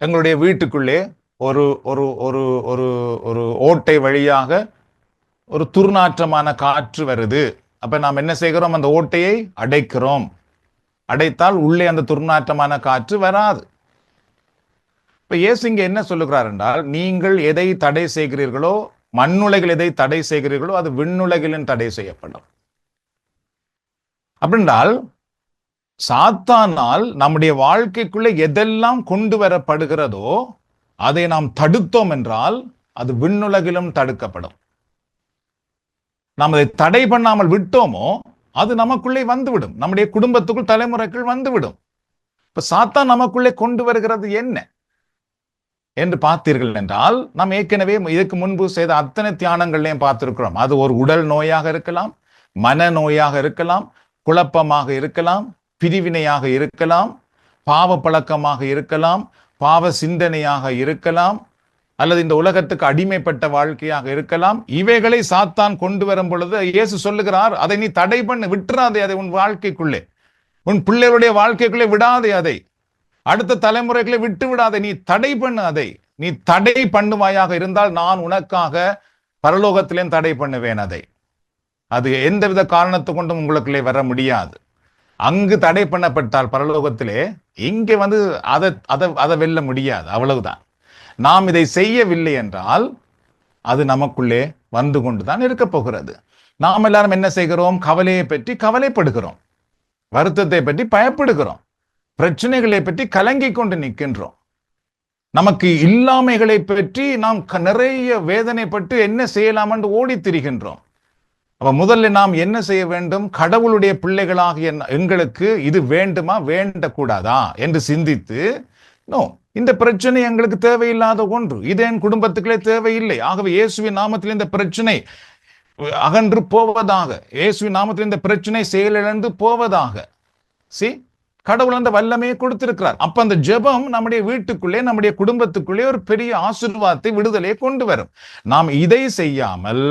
எங்களுடைய வீட்டுக்குள்ளே ஒரு ஒரு ஒரு ஒரு ஒரு ஓட்டை வழியாக ஒரு துர்நாற்றமான காற்று வருது. அப்ப நாம் என்ன செய்கிறோம்? அந்த ஓட்டையை அடைக்கிறோம். அடைத்தால் உள்ளே அந்த துர்நாற்றமான காற்று வராது. இப்ப இயேசு இங்க என்ன சொல்லுகிறார் என்றால், நீங்கள் எதை தடை செய்கிறீர்களோ, மண்ணுலகில் எதை தடை செய்கிறீர்களோ அது விண்ணுலகிலும் தடை செய்யப்படும். அப்படின்றால் சாத்தானால் நம்முடைய வாழ்க்கைக்குள்ளே எதெல்லாம் கொண்டு வரப்படுகிறதோ அதை நாம் தடுத்தோம் என்றால் அது விண்ணுலகிலும் தடுக்கப்படும். நாம் அதை தடை பண்ணாமல் விட்டோமோ அது நமக்குள்ளே வந்துவிடும், நம்முடைய குடும்பத்துக்குள், தலைமுறைக்குள் வந்துவிடும். இப்ப சாத்தான் நமக்குள்ளே கொண்டு வருகிறது என்ன என்று பார்த்தீர்கள் என்றால், நாம் ஏற்கனவே இதுக்கு முன்பு செய்த அத்தனை தியானங்களையும் பார்த்திருக்கிறோம். அது ஒரு உடல் நோயாக இருக்கலாம், மன நோயாக இருக்கலாம், குழப்பமாக இருக்கலாம், பிரிவினையாக இருக்கலாம், பாவ பழக்கமாக இருக்கலாம், பாவ சிந்தனையாக இருக்கலாம், அல்லது இந்த உலகத்துக்கு அடிமைப்பட்ட வாழ்க்கையாக இருக்கலாம். இவைகளை சாத்தான் கொண்டு வரும் பொழுது இயேசு சொல்லுகிறார், அதை நீ தடை பண்ணு, விட்டுறாதே அதை உன் வாழ்க்கைக்குள்ளே, உன் பிள்ளைகளுடைய வாழ்க்கைக்குள்ளே விடாதே, அதை அடுத்த தலைமுறைகளை விட்டு விடாதே, நீ தடை பண்ணு அதை. நீ தடை பண்ணுவாயாக இருந்தால் நான் உனக்காக பரலோகத்திலேயும் தடை பண்ணுவேன் அதை. அது எந்தவித காரணத்தை கொண்டும் உங்களுக்குள்ளே வர முடியாது. அங்கு தடை பண்ணப்பட்டால் பரலோகத்திலே, இங்கே அதை வெல்ல முடியாது. அவ்வளவுதான். நாம் இதை செய்யவில்லை என்றால் அது நமக்குள்ளே வந்து கொண்டுதான் இருக்க போகிறது. நாம் எல்லாரும் என்ன செய்கிறோம்? கவலையை பற்றி கவலைப்படுகிறோம், வருத்தத்தை பற்றி பயப்படுகிறோம், பிரச்சனைகளை பற்றி கலங்கி கொண்டு நிற்கின்றோம், நமக்கு இல்லாமைகளை பற்றி நாம் நிறைய வேதனைப்பட்டு என்ன செய்யலாம் என்று ஓடி திரிகின்றோம். அப்ப முதல்ல நாம் என்ன செய்ய வேண்டும்? கடவுளுடைய பிள்ளைகளாகிய எங்களுக்கு இது வேண்டுமா வேண்டக்கூடாதா என்று சிந்தித்து, நோ, இந்த பிரச்சனை எங்களுக்கு தேவையில்லாத ஒன்று, இது என் குடும்பத்துக்களே தேவையில்லை, ஆகவே இயேசுவின் நாமத்தில் இந்த பிரச்சனை அகன்று போவதாக, இயேசுவின் நாமத்தில் இந்த பிரச்சனை செயலிழந்து போவதாக. கடவுள் அந்த வல்லமையை கொடுத்திருக்கிறார். அப்ப அந்த ஜெபம் நம்முடைய வீட்டுக்குள்ளே, நம்முடைய குடும்பத்துக்குள்ளே ஒரு பெரிய ஆசீர்வாதத்தை, விடுதலையை கொண்டு வரும். நாம் இதை செய்யாமல்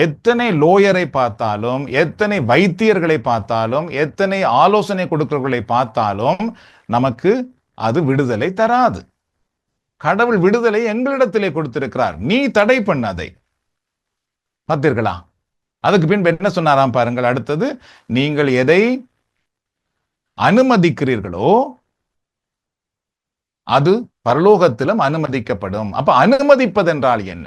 எத்தனை லோயரை பார்த்தாலும், எத்தனை வைத்தியர்களை பார்த்தாலும், எத்தனை ஆலோசனை கொடுக்கிறவர்களை பார்த்தாலும் நமக்கு அது விடுதலை தராது. கடவுள் விடுதலை எங்களிடத்திலே கொடுத்திருக்கிறார். நீ தடை பண்ண அதை. பார்த்தீர்களா? அதுக்கு பின்பு என்ன சொன்னாராம் பாருங்கள். அடுத்தது, நீங்கள் எதை அனுமதிக்கிறீர்களோ அது பரலோகத்திலும் அனுமதிக்கப்படும். அப்ப அனுமதிப்பதென்றால் என்ன?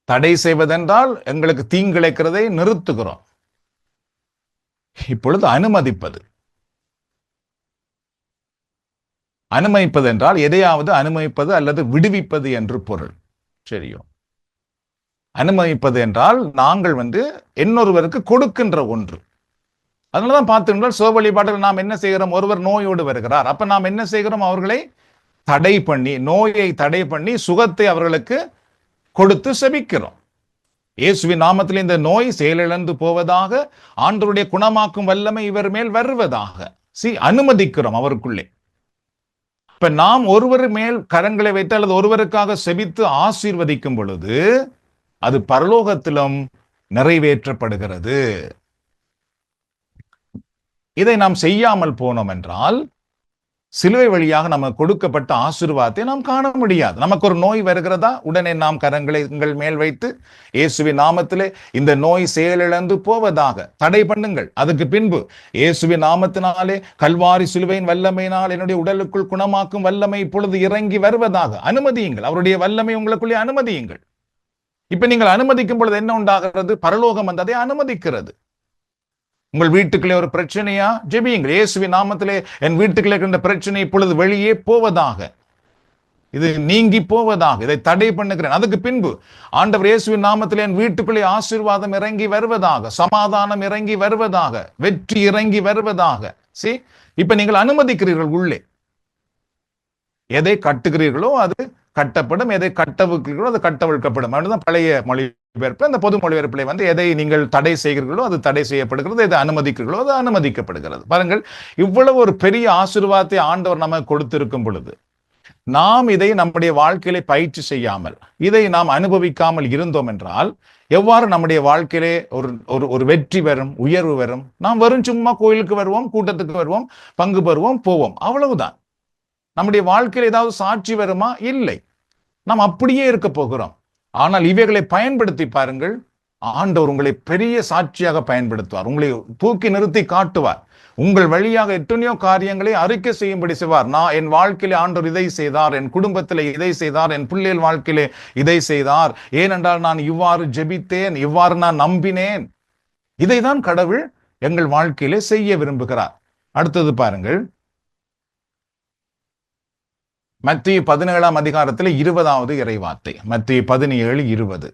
தடை செய்வதென்றால் எங்களுக்கு தீங்கிழைக்கிறதை நிறுத்துகிறோம். இப்பொழுது அனுமதிப்பது, அனுமதிப்பது என்றால் எதையாவது அனுமதிப்பது அல்லது விடுவிப்பது என்று பொருள். சரியோ? அனுமதிப்பது என்றால் நாங்கள் இன்னொருவருக்கு கொடுக்கின்ற ஒன்று. அதனாலதான் பார்த்தீங்கன்னா சிவ வழிபாட்டில் நாம் என்ன செய்கிறோம்? ஒருவர் நோயோடு வருகிறார், அப்ப நாம் என்ன செய்கிறோம்? அவர்களை தடை பண்ணி, நோயை தடை பண்ணி சுகத்தை அவர்களுக்கு கொடுத்து செபிக்கிறோம். இயேசுவின் நாமத்தில் இந்த நோய் செயலிழந்து போவதாக, ஆண்டவருடைய குணமாக்கும் வல்லமை இவர் மேல் வருவதாக அனுமதிக்கிறோம் அவருக்குள்ளே. இப்ப நாம் ஒருவர் மேல் கரங்களை வைத்து அல்லது ஒருவருக்காக செபித்து ஆசீர்வதிக்கும் பொழுது அது பரலோகத்திலும் நிறைவேற்றப்படுகிறது. இதை நாம் செய்யாமல் போனோம் என்றால் சிலுவை வழியாக நமக்கு கொடுக்கப்பட்ட ஆசீர்வாதத்தை நாம் காண முடியாது. நமக்கு ஒரு நோய் வருகிறதா, உடனே நாம் கரங்களை எங்கள் மேல் வைத்து இயேசுவின் நாமத்திலே இந்த நோய் செயலிழந்து போவதாக தடை பண்ணுங்கள். அதுக்கு பின்பு இயேசுவின் நாமத்தினாலே கல்வாரி சிலுவையின் வல்லமையினால் என்னுடைய உடலுக்குள் குணமாக்கும் வல்லமை இப்பொழுது இறங்கி வருவதாக அனுமதியுங்கள். அவருடைய வல்லமை உங்களுக்குள்ளே அனுமதியுங்கள். இப்ப நீங்கள் அனுமதிக்கும் பொழுது என்ன உண்டாகிறது? பரலோகம் அதை அனுமதிக்கிறது. உங்கள் வீட்டுக்குள்ளே ஒரு பிரச்சனையா, ஜெபியுங்கள். இயேசுவின் நாமத்திலே என் வீட்டுக்குள்ளே இருக்கின்ற பிரச்சனை இப்பொழுது வெளியே போவதாக, இது நீங்கி போவதாக, இதை தடை பண்ணுகிறேன். அதுக்கு பின்பு ஆண்டவர் இயேசுவின் நாமத்திலே என் வீட்டுக்குள்ளே ஆசீர்வாதம் இறங்கி வருவதாக, சமாதானம் இறங்கி வருவதாக, வெற்றி இறங்கி வருவதாக. இப்ப நீங்கள் அனுமதிக்கிறீர்கள். உள்ளே எதை கட்டுகிறீர்களோ அது கட்டப்படும், எதை கட்டவிழ்க்கிறீர்களோ அது கட்டவிழ்க்கப்படும். அதுதான் பழைய மொழிபெயர்ப்பு. அந்த பொது மொழிபெயர்ப்பிலே எதை நீங்கள் தடை செய்கிறீர்களோ அது தடை செய்யப்படுகிறது, எதை அனுமதிக்கிறீர்களோ அது அனுமதிக்கப்படுகிறது. பாருங்கள், இவ்வளவு ஒரு பெரிய ஆசீர்வாதத்தை ஆண்டவர் நமக்கு கொடுத்திருக்கும் பொழுது நாம் இதை நம்முடைய வாழ்க்கையிலே பயிற்சி செய்யாமல், இதை நாம் அனுபவிக்காமல் இருந்தோம் என்றால் எவ்வாறு நம்முடைய வாழ்க்கையிலே ஒரு வெற்றி வரும், உயர்வு வரும்? நாம் வரும் சும்மா கோயிலுக்கு வருவோம், கூட்டத்துக்கு வருவோம், பங்கு பெறுவோம், போவோம், அவ்வளவுதான். நம்முடைய வாழ்க்கையில் ஏதாவது சாட்சி வருமா? இல்லை. நாம் அப்படியே இருக்க போகிறோம். ஆனால் இவைகளை பயன்படுத்தி பாருங்கள், ஆண்டவர் உங்களை பெரிய சாட்சியாக பயன்படுத்துவார். உங்களை தூக்கி நிறுத்தி காட்டுவார். உங்கள் வழியாக எத்தனையோ காரியங்களை அறிக்கை செய்யும்படி செய்வார். நான் என் வாழ்க்கையிலே ஆண்டவர் இதை செய்தார், என் குடும்பத்திலே இதை செய்தார், என் பிள்ளைகள் வாழ்க்கையிலே இதை செய்தார், ஏனென்றால் நான் இவ்வாறு ஜெபித்தேன், இவ்வாறு நான் நம்பினேன். இதைதான் கடவுள் எங்கள் வாழ்க்கையிலே செய்ய விரும்புகிறார். அடுத்தது பாருங்கள், மத்தேயு 17ஆம் அதிகாரத்தில் 20வது இறைவார்த்தை. மத்தேயு 17:20.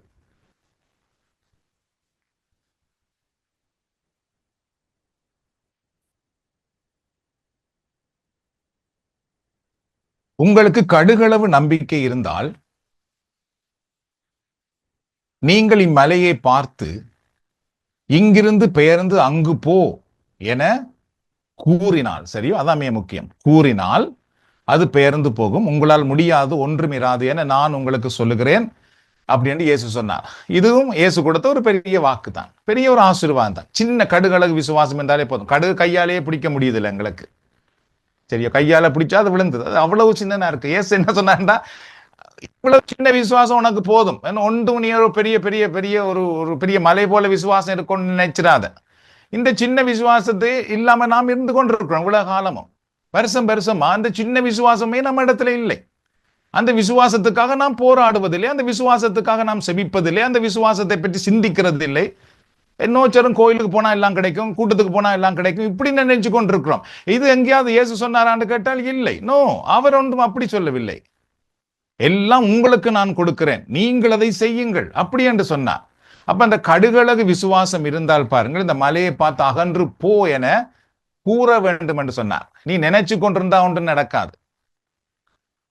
உங்களுக்கு கடுகளவு நம்பிக்கை இருந்தால் நீங்கள் இம்மலையை பார்த்து இங்கிருந்து பெயர்ந்து அங்கு போ என கூறினால், சரியோ? அதான் மிக முக்கியம். கூறினால் அது பெயர்ந்து போகும். உங்களால் முடியாது, ஒன்றும் இராது என நான் உங்களுக்கு சொல்லுகிறேன் அப்படின்னு இயேசு சொன்னார். இதுவும் இயேசு கொடுத்த ஒரு பெரிய வாக்கு தான், பெரிய ஒரு ஆசீர்வாதம் தான். சின்ன கடுகளவு விசுவாசம் என்றாலே போதும். கடுகு கையாலேயே பிடிக்க முடியுதில்லை எங்களுக்கு, சரியா? கையால பிடிச்சா அது விழுந்தது, அது அவ்வளவு சின்னனா இருக்கு. இயேசு என்ன சொன்னார்டா, இவ்வளவு சின்ன விசுவாசம் உனக்கு போதும். ஒன்றும் நீ ஒரு பெரிய பெரிய பெரிய ஒரு பெரிய மலை போல விசுவாசம் இருக்கும்னு நினைச்சிடாத. இந்த சின்ன விசுவாசத்தை இல்லாம நாம் இருந்து கொண்டிருக்கிறோம் இவ்வளவு காலமும். வருஷமா அந்த சின்ன விசுவாசமே நம்ம இடத்துல இல்லை. அந்த விசுவாசத்துக்காக நாம் போராடுவதில்லை, அந்த விசுவாசத்துக்காக நாம் செபிப்பதில்லை, அந்த விசுவாசத்தை பற்றி சிந்திக்கிறது இல்லை. இன்னொச்சரும் கோயிலுக்கு போனா எல்லாம் கிடைக்கும், கூட்டத்துக்கு போனா எல்லாம் கிடைக்கும், இப்படி நினைச்சு கொண்டிருக்கிறோம். இது எங்கேயாவது இயேசு சொன்னாரான்னு கேட்டால் இல்லை. நோ, அவர் ஒன்றும் அப்படி சொல்லவில்லை. எல்லாம் உங்களுக்கு நான் கொடுக்கிறேன், நீங்கள் அதை செய்யுங்கள் அப்படி என்று சொன்னார். அப்ப அந்த கடுகளவு விசுவாசம் இருந்தால் பாருங்கள், இந்த மலையை பார்த்து அகன்று போ என கூற வேண்டும் என்று சொன்னார். நீ நினைச்சு கொண்டிருந்தா ஒன்று நடக்காது,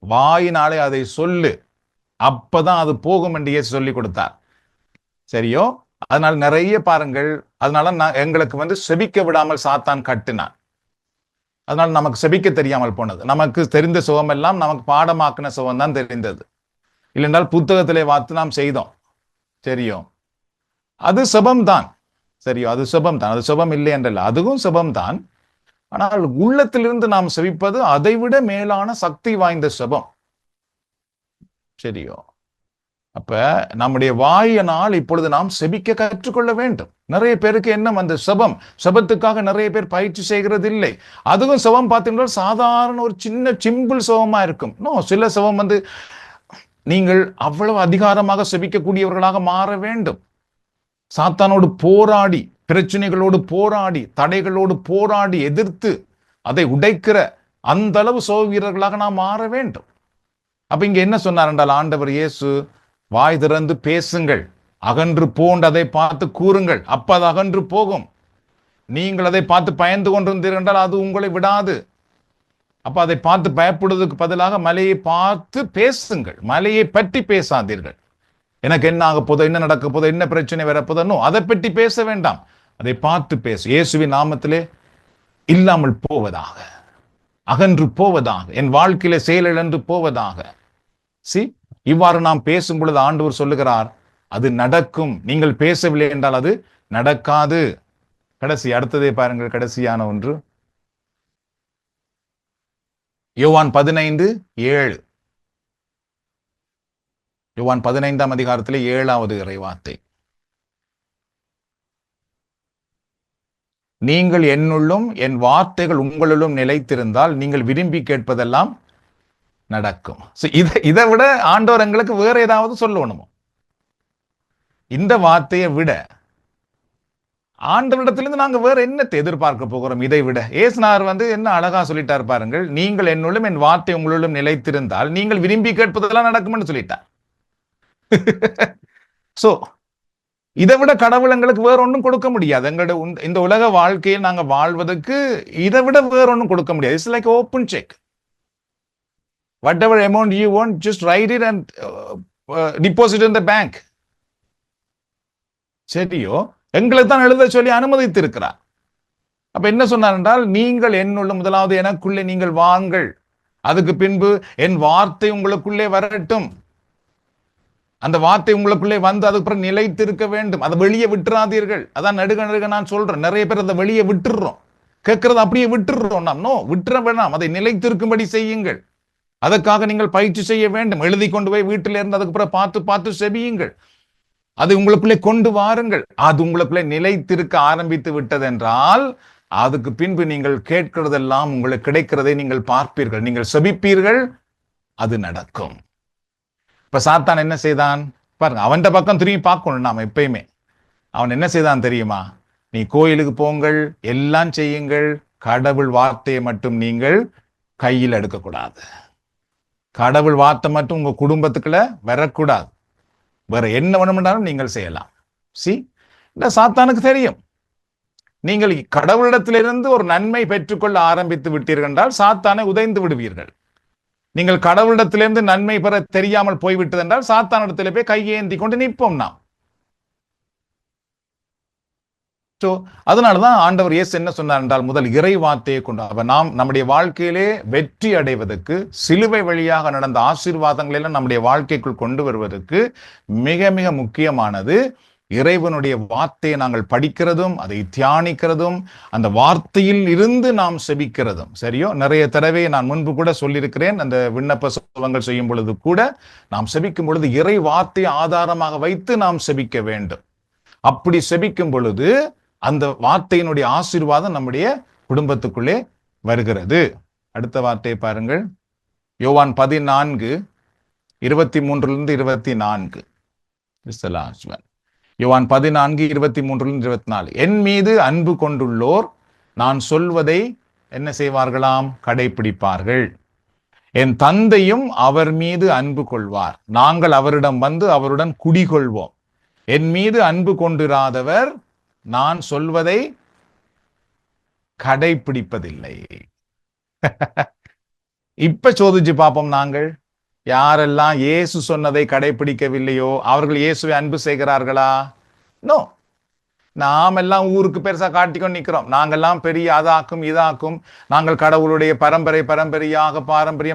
வாயினாலே அதை சொல்லு, அப்பதான் அது போகும் என்று இயேசு சொல்லி கொடுத்தார். சரியோ? அதனால நிறைய பாருங்கள், அதனால எங்களுக்கு செபிக்க விடாமல் சாத்தான் கட்டினான். அதனால நமக்கு செபிக்க தெரியாமல் போனது. நமக்கு தெரிந்த சுகம் எல்லாம் நமக்கு பாடமாக்கின சுகம் தான் தெரிந்தது. இல்லைன்றால் புத்தகத்திலே பார்த்து நாம் செய்தோம். தெரியும், அது சுபம் தான். சரியோ, அது சுபம் தான். அது சுபம் இல்லை என்றல்ல, அதுவும் சுபம் தான். ஆனால் உள்ளத்திலிருந்து நாம் செபிப்பது அதைவிட மேலான சக்தி வாய்ந்த சுபம். சரியோ, அப்ப நம்முடைய வாயினால் இப்பொழுது நாம் செபிக்க கற்றுக்கொள்ள வேண்டும். நிறைய பேருக்கு என்ன அந்த சபத்துக்காக நிறைய பேர் பயிற்சி செய்கிறது இல்லை. அதுவும் சபம் பார்த்தீங்கன்னா சாதாரண ஒரு சின்ன சிம்பிள் சபமா இருக்கும். சில சபம் நீங்கள் அவ்வளவு அதிகாரமாக செபிக்கக்கூடியவர்களாக மாற வேண்டும். சாத்தானோடு போராடி, பிரச்சனைகளோடு போராடி, தடைகளோடு போராடி எதிர்த்து அதை உடைக்கிற அந்த அளவு சோக வீரர்களாக நாம் மாற வேண்டும். அப்ப இங்க என்ன சொன்னார் என்றால், ஆண்டவர் இயேசு வாய் திறந்து பேசுங்கள், அகன்று போன்றதை பார்த்து கூறுங்கள், அப்ப அது அகன்று போகும். நீங்கள் அதை பார்த்து பயந்து கொண்டிருந்தீர்கள் என்றால் அது உங்களை விடாது. அப்ப அதை பார்த்து பயப்படுவதற்கு பதிலாக மலையை பார்த்து பேசுங்கள், மலையை பற்றி பேசாதீர்கள். எனக்கு என்ன ஆக போதோ, என்ன நடக்க போதோ, என்ன பிரச்சனை வரப்போதோ, அதை பற்றி பேச வேண்டாம். அதை பார்த்து பேசு. இயேசுவின் நாமத்திலே இல்லாமல் போவதாக, அகன்று போவதாக, என் வாழ்க்கையில செயலிழந்து போவதாக. இவ்வாறு நாம் பேசும் பொழுது ஆண்டவர் சொல்லுகிறார், அது நடக்கும். நீங்கள் பேசவில்லை என்றால் அது நடக்காது. கடைசி அடுத்ததே பாருங்கள், கடைசியான ஒன்று யோவான் 15:7. யோவான் 15ஆம் அதிகாரத்திலே 7வது இறைவார்த்தை. நீங்கள் என்னுள்ளும் என் வார்த்தைகள் உங்களுள்ளும் நிலைத்திருந்தால் நீங்கள் விரும்பி கேட்பதெல்லாம் நடக்கும். இதை விட ஆண்டவர் எங்களுக்கு வேற ஏதாவது சொல்லணுமோ? இந்த வார்த்தையை விட ஆண்டவரிடத்திலிருந்து நாங்க வேற என்னத்தை எதிர்பார்க்க போகிறோம்? இதை விட ஏசுனார் என்ன அழகா சொல்லிட்டார் பாருங்கள், நீங்கள் என்னுள்ளும் என் வார்த்தை உங்களுள்ளும் நிலைத்திருந்தால் நீங்கள் விரும்பி கேட்பதெல்லாம் நடக்கும்னு சொல்லிட்டார். சோ இதை விட கடவுள் எங்களுக்கு வேற ஒன்றும் கொடுக்க முடியாது. எங்களோட இந்த உலக வாழ்க்கையில் நாங்க வாழ்வதற்கு இதை விட வேற ஒன்றும் கொடுக்க முடியாது. It's like open check. whatever amount you want, just write it and deposit in the bank. சரியோ, எங்களை தான் எழுத சொல்லி அனுமதித்து இருக்கிறார். அப்ப என்ன சொன்னார் என்றால், நீங்கள் என்னுள்ள, முதலாவது எனக்குள்ளே நீங்கள் வாங்கள், அதுக்கு பின்பு என் வார்த்தை உங்களுக்குள்ளே வரட்டும். அந்த வார்த்தை உங்களுக்குள்ளே வந்து அதுக்கு பிறகு நிலைத்திருக்க வேண்டும். அதை வெளியே விட்டுறாதீர்கள். அதான் நடுக நான் சொல்றேன், நிறைய பேர் அதை வெளியே விட்டுடுறோம், கேட்கறத அப்படியே விட்டுடுறோம். விட்டுற வேணாம், அதை நிலைத்திருக்கும்படி செய்யுங்கள். அதற்காக நீங்கள் பயிற்சி செய்ய வேண்டும். எழுதி கொண்டு போய் வீட்டில இருந்து அதுக்கு பிறகு பார்த்து செபியுங்கள். அது உங்களுக்குள்ளே கொண்டு வாருங்கள். அது உங்களுக்குள்ளே நிலைத்திருக்க ஆரம்பித்து விட்டது என்றால் அதுக்கு பின்பு நீங்கள் கேட்கிறதெல்லாம் உங்களுக்கு கிடைக்கிறதை நீங்கள் பார்ப்பீர்கள், நீங்கள் செபிப்பீர்கள், அது நடக்கும். இப்ப சாத்தான் என்ன செய்தான் பாருங்க, அவன் பக்கம் திரும்பி பார்க்கணும். நாம எப்பயுமே அவன் என்ன செய்தான் தெரியுமா? நீ கோயிலுக்கு போங்கள், எல்லாம் செய்யுங்கள், கடவுள் வார்த்தையை மட்டும் நீங்கள் கையில் எடுக்கக்கூடாது. கடவுள் வார்த்தை மட்டும் உங்க குடும்பத்துக்குள்ள வரக்கூடாது. வேற என்ன வேணும்னாலும் நீங்கள் செய்யலாம். இல்ல, சாத்தானுக்கு தெரியும் நீங்கள் கடவுளிடத்திலிருந்து ஒரு நன்மை பெற்றுக்கொள்ள ஆரம்பித்து விட்டீர்கள் என்றால் சாத்தானை உதைந்து விடுவீர்கள். நீங்கள் கடவுளிடத்திலிருந்து நன்மை பெற தெரியாமல் போய்விட்டது என்றால் சாத்தானிடத்திலே போய் கையேந்தி கொண்டு நிற்போம் நாம். அதனாலதான் ஆண்டவர் இயேசு என்ன சொன்னார் என்றால், முதல் இறை வார்த்தையை கொண்டு நாம் நம்முடைய வாழ்க்கையிலே வெற்றி அடைவதற்கு, சிலுவை வழியாக நடந்த ஆசீர்வாதங்களை எல்லாம் நம்முடைய வாழ்க்கைக்குள் கொண்டு வருவதற்கு மிக மிக முக்கியமானது இறைவனுடைய வார்த்தையை நாங்கள் படிக்கிறதும், அதை தியானிக்கிறதும், அந்த வார்த்தையில் இருந்து நாம் செபிக்கிறதும். சரியோ, நிறைய தடவை நான் முன்பு கூட சொல்லியிருக்கிறேன், அந்த விண்ணப்ப சுபங்கள் செய்யும் பொழுது கூட நாம் செபிக்கும் பொழுது இறை வார்த்தையை ஆதாரமாக வைத்து நாம் செபிக்க வேண்டும். அப்படி செபிக்கும் பொழுது அந்த வார்த்தையினுடைய ஆசீர்வாதம் நம்முடைய குடும்பத்துக்குள்ளே வருகிறது. அடுத்த வார்த்தையை பாருங்கள், யோவான் 14:23-24. யோவான் 14:23-24. என் மீது அன்பு கொண்டுள்ளோர் நான் சொல்வதை என்ன செய்வார்களாம்? கடைபிடிப்பார்கள். என் தந்தையும் அவர் மீது அன்பு கொள்வார், நாங்கள் அவரிடம் வந்து அவருடன் குடிகொள்வோம். என் மீது அன்பு கொண்டிராதவர் நான் சொல்வதை கடைபிடிப்பதில்லை. இப்ப சோதிச்சு பார்ப்போம், நாங்கள் யாரெல்லாம் இயேசு சொன்னதை கடைபிடிக்கவில்லையோ அவர்கள் இயேசுவை அன்பு செய்கிறார்களா? நோ. நாம் எல்லாம் ஊருக்கு பெருசா காட்டிக்கொண்டு நிற்கிறோம். நாங்கெல்லாம் பெரிய அதாக்கும் இதாக்கும், நாங்கள் கடவுளுடைய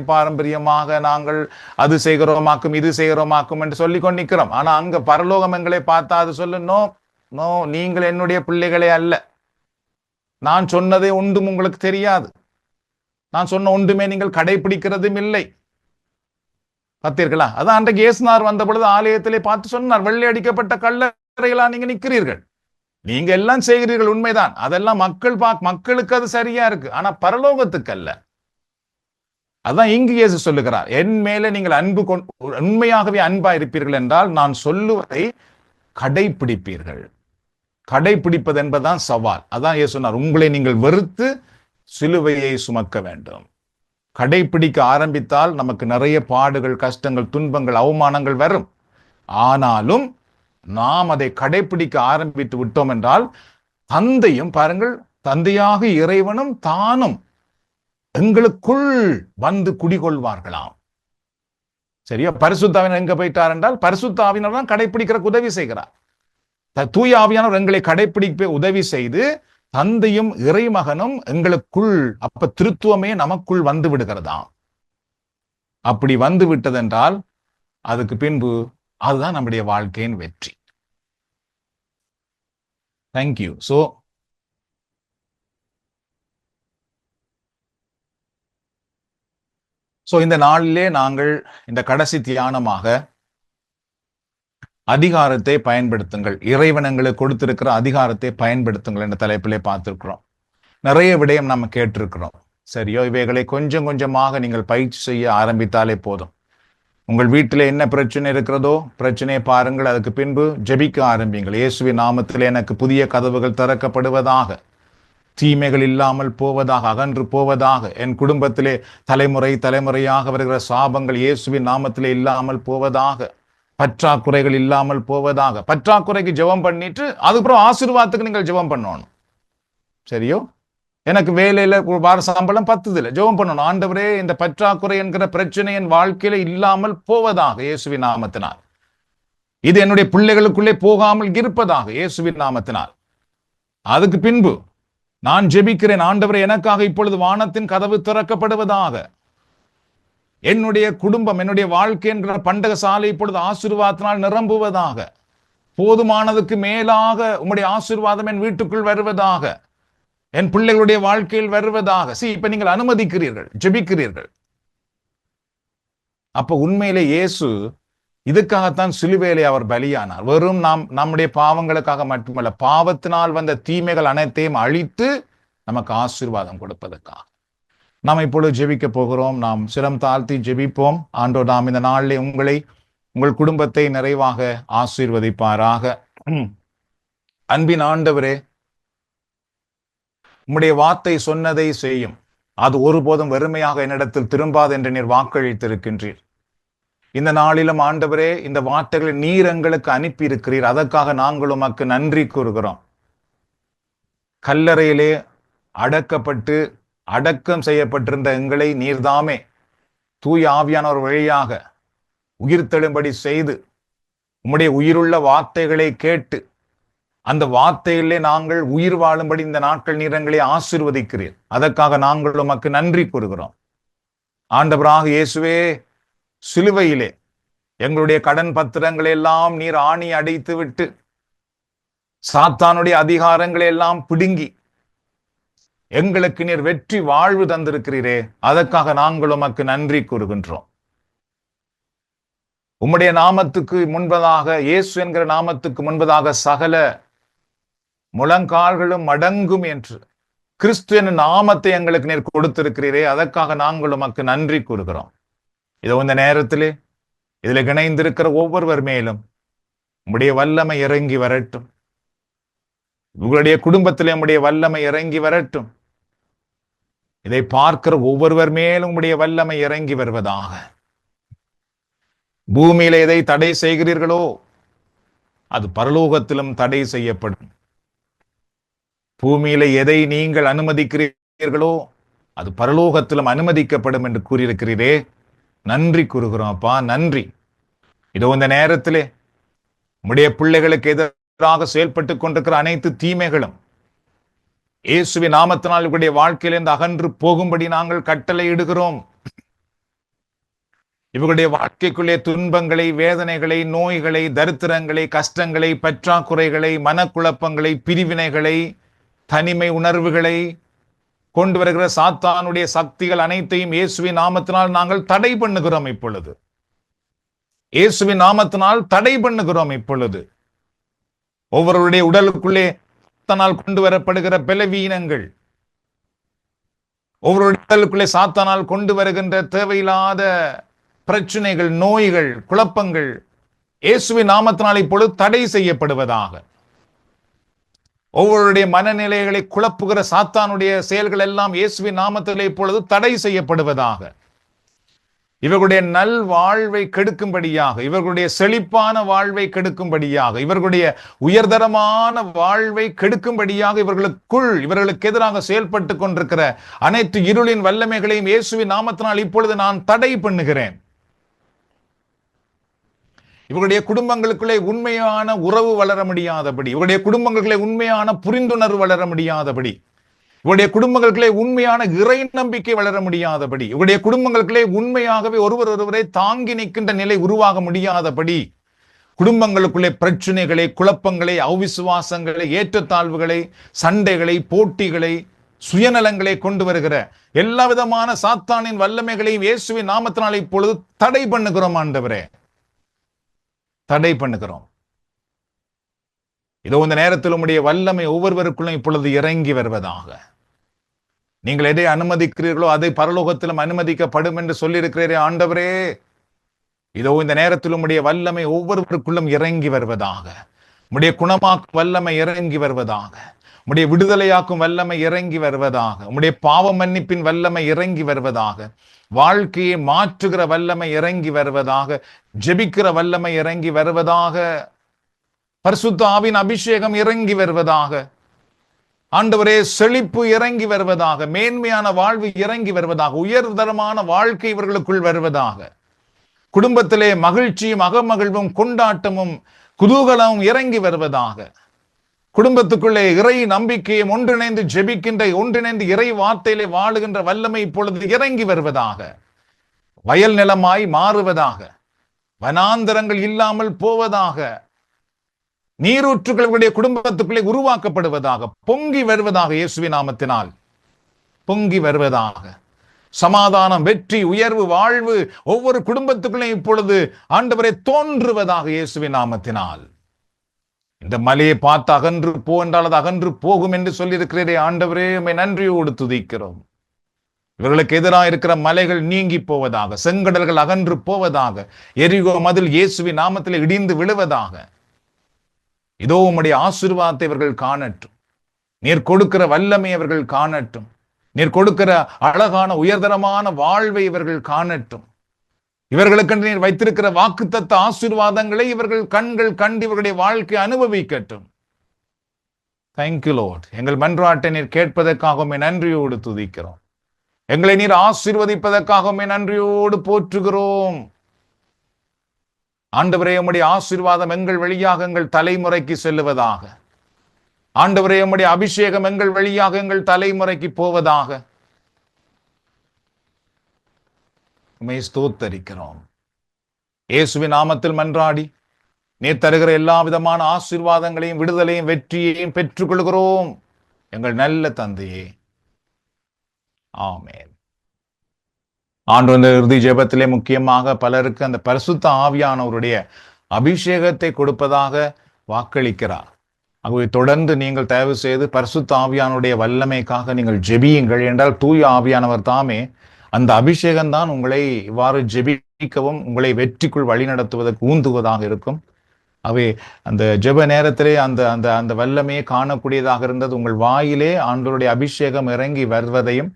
பாரம்பரியமாக நாங்கள் அது செய்கிறோமாக்கும் இது செய்கிறோமாக்கும் என்று சொல்லிக்கொண்டு நிற்கிறோம். ஆனா அங்க பரலோகம் எங்களை பார்த்தா அது சொல்லு, நோ நோ, நீங்கள் என்னுடைய பிள்ளைகளே அல்ல. நான் சொன்னதே ஒன்றும் உங்களுக்கு தெரியாது. நான் சொன்ன ஒன்றுமே நீங்கள் கடைபிடிக்கிறதும் இல்லை. பார்த்தீர்களா? அதான் அன்றைக்கு இயேசுநாதர் வந்த பொழுது ஆலயத்திலே பார்த்து சொன்னார், வெள்ளை அடிக்கப்பட்ட கல்லறைகளா நீங்க நிற்கிறீர்கள், நீங்க எல்லாம் செய்கிறீர்கள் உண்மைதான், அதெல்லாம் மக்களுக்கு அது சரியா இருக்கு, ஆனா பரலோகத்துக்கு அல்ல. அதான் இங்கு இயேசு சொல்லுகிறார், என் மேல நீங்கள் உண்மையாகவே அன்பா இருப்பீர்கள் என்றால் நான் சொல்லுவதை கடைபிடிப்பீர்கள். கடைபிடிப்பது என்பதுதான் சவால். அதான் இயேசு சொன்னார், உங்களை நீங்கள் வெறுத்து சிலுவையை சுமக்க வேண்டும். கடைபிடிக்க ஆரம்பித்தால் நமக்கு நிறைய பாடுகள், கஷ்டங்கள், துன்பங்கள், அவமானங்கள் வரும். ஆனாலும் நாம் அதை கடைபிடிக்க ஆரம்பித்து விட்டோம் என்றால் தந்தையும், பாருங்கள், தந்தையாக இறைவனும் தானும் எங்களுக்குள் வந்து குடிகொள்வார்களாம். சரியா? பரிசுத்தாவினர் எங்க போயிட்டார் என்றால் பரிசுத்தாவினர் தான் கடைபிடிக்கிறதுக்கு உதவி செய்கிறார். தூய ஆவியானவர் எங்களை கடைபிடிக்க உதவி செய்து தந்தையும் இறைமகனும் எங்களுக்குள், அப்ப திருத்துவமே நமக்குள் வந்து விடுகிறதாம். அப்படி வந்து விட்டதென்றால் அதுக்கு பின்பு அதுதான் நம்முடைய வாழ்க்கையின் வெற்றி. தேங்க்யூ. சோ இந்த நாளிலே நாங்கள் இந்த கடைசி தியானமாக அதிகாரத்தை பயன்படுத்துங்கள், இறைவன் எங்களுக்கு கொடுத்திருக்கிற அதிகாரத்தை பயன்படுத்துங்கள் என்ற தலைப்பிலே பார்த்திருக்கிறோம். நிறைய விடயம் நம்ம கேட்டிருக்கிறோம். சரியோ? இவைகளை கொஞ்சம் கொஞ்சமாக நீங்கள் பயிற்சி செய்ய ஆரம்பித்தாலே போதும். உங்கள் வீட்டில் என்ன பிரச்சனை இருக்கிறதோ பிரச்சனையை பாருங்கள், அதுக்கு பின்பு ஜெபிக்க ஆரம்பிங்கள். இயேசுவின் நாமத்தில் எனக்கு புதிய கதவுகள் திறக்கப்படுவதாக, தீமைகள் இல்லாமல் போவதாக, அகன்று போவதாக, என் குடும்பத்திலே தலைமுறையாக வருகிற சாபங்கள் இயேசுவின் நாமத்திலே இல்லாமல் போவதாக, பற்றாக்குறைகள் இல்லாமல் போவதாக. பற்றாக்குறைக்கு ஜெபம் பண்ணிட்டு அதுக்கப்புறம் ஆசீர்வாதத்துக்கு நீங்கள் ஜெபம் பண்ணணும். சரியோ? எனக்கு வேலையில வார சம்பளம் 10 இல்லை, ஜெபம் பண்ணணும், ஆண்டவரே இந்த பற்றாக்குறை என்கிற பிரச்சனை என் வாழ்க்கையில இல்லாமல் போவதாக இயேசுவின் நாமத்தினால். இது என்னுடைய பிள்ளைகளுக்குள்ளே போகாமல் இருப்பதாக இயேசுவின் நாமத்தினால். அதுக்கு பின்பு நான் ஜெபிக்கிறேன், ஆண்டவரே எனக்காக இப்பொழுது வானத்தின் கதவு திறக்கப்படுவதாக, என்னுடைய குடும்பம், என்னுடைய வாழ்க்கை என்கிற பண்டக சாலை இப்பொழுது ஆசீர்வாதத்தினால் நிரம்புவதாக, போதுமானதுக்கு மேலாக உம்முடைய ஆசீர்வாதம் என் வீட்டுக்குள் வருவதாக, என் பிள்ளைகளுடைய வாழ்க்கையில் வருவதாக. இப்ப நீங்கள் அனுமதிக்கிறீர்கள், ஜெபிக்கிறீர்கள். அப்ப உண்மையிலே இயேசு இதுக்காகத்தான் சிலுவையிலே அவர் பலியானார். வெறும் நம்முடைய பாவங்களுக்காக மட்டுமல்ல, பாவத்தினால் வந்த தீமைகள் அனைத்தையும் அழித்து நமக்கு ஆசீர்வாதம் கொடுப்பதற்காக. நாம் இப்பொழுது ஜெபிக்க போகிறோம். நாம் சிரம் தாழ்த்தி ஜெபிப்போம். ஆண்டவர் நாம் இந்த நாளிலே உங்கள் குடும்பத்தை நிறைவாக ஆசீர்வதிப்பாராக. அன்பின் ஆண்டவரே, உம்முடைய வார்த்தை சொன்னதை செய்யும், அது ஒருபோதும் வெறுமையாக என்னிடத்தில் திரும்பாது என்று நீர் வாக்களித்திருக்கின்றீர். இந்த நாளிலும் ஆண்டவரே, இந்த வார்த்தைகளை நீர் எங்களுக்கு அனுப்பி இருக்கிறீர். அதற்காக நாங்கள் உமக்கு நன்றி கூறுகிறோம். கல்லறையிலே அடக்கப்பட்டு அடக்கம் செய்யப்பட்டிருந்த எங்களை நீர்தாமே தூய ஆவியானவர் வழியாக உயிர்த்தெழும்படி செய்து உம்முடைய உயிருள்ள வார்த்தைகளை கேட்டு அந்த வார்த்தையிலே நாங்கள் உயிர் வாழும்படி இந்த நாட்கள் நீர் எங்களை ஆசீர்வதிக்கிறீர். அதற்காக நாங்கள் உமக்கு நன்றி கூறுகிறோம். ஆண்டவராக இயேசுவே, சிலுவையிலே எங்களுடைய கடன் பத்திரங்களை எல்லாம் நீர் ஆணி அடைத்து விட்டு சாத்தானுடைய அதிகாரங்களை எல்லாம் பிடுங்கி எங்களுக்கு நீர் வெற்றி வாழ்வு தந்திருக்கிறீரே, அதற்காக நாங்கள் உமக்கு நன்றி கூறுகின்றோம். உம்முடைய நாமத்துக்கு முன்பதாக, இயேசு என்கிற நாமத்துக்கு முன்பதாக சகல முழங்கால்களும் அடங்கும் என்று கிறிஸ்து என்னும் நாமத்தை எங்களுக்கு நீர் கொடுத்திருக்கிறீரே, அதற்காக நாங்கள் உமக்கு நன்றி கூறுகிறோம். இதோ இந்த நேரத்திலே இதில் இணைந்திருக்கிற ஒவ்வொருவர் மேலும் உம்முடைய வல்லமை இறங்கி வரட்டும். உங்களுடைய குடும்பத்திலே உம்முடைய வல்லமை இறங்கி வரட்டும். இதை பார்க்கிற ஒவ்வொருவர் மேலும் உம்முடைய வல்லமை இறங்கி வருவதாக. பூமியில எதை தடை செய்கிறீர்களோ அது பரலோகத்திலும் தடை செய்யப்படும். பூமியில எதை நீங்கள் அனுமதிக்கிறீர்களோ அது பரலோகத்திலும் அனுமதிக்கப்படும் என்று கூறியிருக்கிறீரே, நன்றி கூறுகிறோம் அப்பா, நன்றி. இதோ இந்த நேரத்திலே உம்முடைய பிள்ளைகளுக்கு செயல்பட்டுக் கொண்டிருக்கிற அனைத்து தீமைகளும் இயேசுவின் நாமத்தினால் இவருடைய வாழ்க்கையிலிருந்து அகன்று போகும்படி நாங்கள் கட்டளை இடுகிறோம். இவர்களுடைய வாழ்க்கைக்குள்ளே துன்பங்களை, வேதனைகளை, நோய்களை, தரித்திரங்களை, கஷ்டங்களை, பற்றாக்குறைகளை, மனக்குழப்பங்களை, பிரிவினைகளை, தனிமை உணர்வுகளை கொண்டு வருகிற சாத்தானுடைய சக்திகள் அனைத்தையும் இயேசுவின் நாமத்தினால் நாங்கள் தடை பண்ணுகிறோம். இப்பொழுது இயேசுவின் நாமத்தினால் தடை பண்ணுகிறோம். இப்பொழுது ஒவ்வொருடைய உடலுக்குள்ளே சாத்தானால் கொண்டு வரப்படுகிற பலவீனங்கள், ஒவ்வொரு உடலுக்குள்ளே சாத்தானால் கொண்டு வருகின்ற தேவையில்லாத பிரச்சனைகள், நோய்கள், குழப்பங்கள் இயேசுவின் நாமத்தினால் இப்பொழுது தடை செய்யப்படுவதாக. ஒவ்வொருடைய மனநிலைகளை குழப்புகிற சாத்தானுடைய செயல்கள் எல்லாம் இயேசுவின் நாமத்திலே இப்பொழுது தடை செய்யப்படுவதாக. இவர்களுடைய நல் வாழ்வை கெடுக்கும்படியாக, இவர்களுடைய செழிப்பான வாழ்வை கெடுக்கும்படியாக, இவர்களுடைய உயர்தரமான வாழ்வை கெடுக்கும்படியாக இவர்களுக்கு எதிராக செயல்பட்டு கொண்டிருக்கிற அனைத்து இருளின் வல்லமைகளையும் இயேசுவின் நாமத்தினால் இப்பொழுது நான் தடை பண்ணுகிறேன். இவருடைய குடும்பங்களுக்குள்ளே உண்மையான உறவு வளர முடியாதபடி, இவருடைய குடும்பங்களுக்குள்ளே உண்மையான புரிந்துணர்வு வளர முடியாதபடி, இவருடைய குடும்பங்களுக்குள்ளே உண்மையான இறை நம்பிக்கை வளர முடியாதபடி, இவருடைய குடும்பங்களுக்குள்ளே உண்மையாகவே ஒருவரை தாங்கி நிற்கின்ற நிலை உருவாக முடியாதபடி, குடும்பங்களுக்குள்ளே பிரச்சனைகளை, குழப்பங்களை, அவிசுவாசங்களை, ஏற்றத்தாழ்வுகளை, சண்டைகளை, போட்டிகளை, சுயநலங்களை கொண்டு வருகிற எல்லா விதமான சாத்தானின் வல்லமைகளையும் இயேசுவின் நாமத்தினால் இப்பொழுது தடை பண்ணுகிறோம். ஆண்டவரே, தடை பண்ணுகிறோம். இதோ இந்த நேரத்தில் உம்முடைய வல்லமை ஒவ்வொருவருக்குள்ளும் இப்பொழுது இறங்கி வருவதாக. நீங்கள் எதை அனுமதிக்கிறீர்களோ அதை பரலோகத்திலும் அனுமதிக்கப்படும் என்று சொல்லியிருக்கிறீரே ஆண்டவரே. இதோ இந்த நேரத்தில் உம்முடைய வல்லமை ஒவ்வொருவருக்குள்ளும் இறங்கி வருவதாக. உம்முடைய குணமாக்கும் வல்லமை இறங்கி வருவதாக. உம்முடைய விடுதலையாக்கும் வல்லமை இறங்கி வருவதாக. உம்முடைய பாவ மன்னிப்பின் வல்லமை இறங்கி வருவதாக. வாழ்க்கையை மாற்றுகிற வல்லமை இறங்கி வருவதாக. ஜெபிக்கிற வல்லமை இறங்கி வருவதாக. பரிசுத்த ஆவியின் அபிஷேகம் இறங்கி வருவதாக. ஆண்டவரே, செழிப்பு இறங்கி வருவதாக. மேன்மையான வாழ்வு இறங்கி வருவதாக. உயர்தரமான வாழ்க்கை இவர்களுக்குள் வருவதாக. குடும்பத்திலே மகிழ்ச்சியும் அகமகிழ்வும் கொண்டாட்டமும் குதூகலமும் இறங்கி வருவதாக. குடும்பத்துக்குள்ளே இறை நம்பிக்கையும் ஒன்றிணைந்து ஜெபிக்கின்ற, ஒன்றிணைந்து இறை வார்த்தையிலே வாழுகின்ற வல்லமை இப்பொழுது இறங்கி வருவதாக. வயல் நிலமாய் மாறுவதாக. வனாந்தரங்கள் இல்லாமல் போவதாக. நீரூற்றுகளுடைய குடும்பத்துக்குள்ளே உருவாக்கப்படுவதாக, பொங்கி வருவதாக. இயேசுவின் நாமத்தினால் பொங்கி வருவதாக. சமாதானம், வெற்றி, உயர்வு, வாழ்வு ஒவ்வொரு குடும்பத்துக்குள்ளே இப்பொழுது ஆண்டவரை தோன்றுவதாக. இயேசுவின் நாமத்தினால் இந்த மலையை பார்த்து அகன்று போ என்றால் அது அகன்று போகும் என்று சொல்லியிருக்கிறதே ஆண்டவரே, உம்மை நன்றியோடு துதிக்கிறோம். இவர்களுக்கு எதிராக இருக்கிற மலைகள் நீங்கி போவதாக. செங்கடல்கள் அகன்று போவதாக. எரிகோ மதில் இயேசுவின் நாமத்தில் இடிந்து விழுவதாக. இதோ உம்முடைய ஆசீர்வாதத்தை இவர்கள் காணட்டும். நீர் கொடுக்கிற வல்லமை அவர்கள் காணட்டும். நீர் கொடுக்கிற அழகான உயர்தரமான வாழ்வை இவர்கள் காணட்டும். இவர்களுக்கு நீர் வைத்திருக்கிற வாக்குத்தத்த ஆசீர்வாதங்களை இவர்கள் கண்கள் கண்டு இவர்களுடைய வாழ்க்கை அனுபவிக்கட்டும். Thank you Lord. எங்கள் மன்றாட்டை நீர் கேட்பதற்காகவே நன்றியோடு துதிக்கிறோம். எங்களை நீர் ஆசீர்வதிப்பதற்காகவே நன்றியோடு போற்றுகிறோம். ஆண்டவரே, உம்முடைய ஆசீர்வாதம் எங்கள் வழியாக எங்கள் தலைமுறைக்கு செல்லுவதாக. ஆண்டவரே, உம்முடைய அபிஷேகம் எங்கள் வழியாக எங்கள் தலைமுறைக்கு போவதாக. உம்மை ஸ்தோத்தரிக்கிறோம். இயேசுவின் நாமத்தில் மன்றாடி நீர் தருகிற எல்லா விதமான ஆசீர்வாதங்களையும், விடுதலையும், வெற்றியையும் பெற்றுக்கொள்கிறோம் எங்கள் நல்ல தந்தையே. ஆமென். ஆண்டு இறுதி ஜெபத்திலே முக்கியமாக பலருக்கு அந்த பரிசுத்த ஆவியானவருடைய அபிஷேகத்தை கொடுப்பதாக வாக்களிக்கிறார். ஆகவே தொடர்ந்து நீங்கள் தயவு செய்து பரிசுத்த ஆவியானுடைய வல்லமைக்காக நீங்கள் ஜெபியுங்கள். என்றால் தூய ஆவியானவர் தாமே அந்த அபிஷேகம் தான் உங்களை இவ்வாறு ஜெபிக்கவும் உங்களை வெற்றிக்குள் வழிநடத்துவதற்கு ஊந்துவதாக இருக்கும். அவை அந்த ஜெப நேரத்திலே அந்த அந்த அந்த வல்லமையை காணக்கூடியதாக இருந்தது. உங்கள் வாயிலே ஆண்டவருடைய அபிஷேகம் இறங்கி வருவதையும்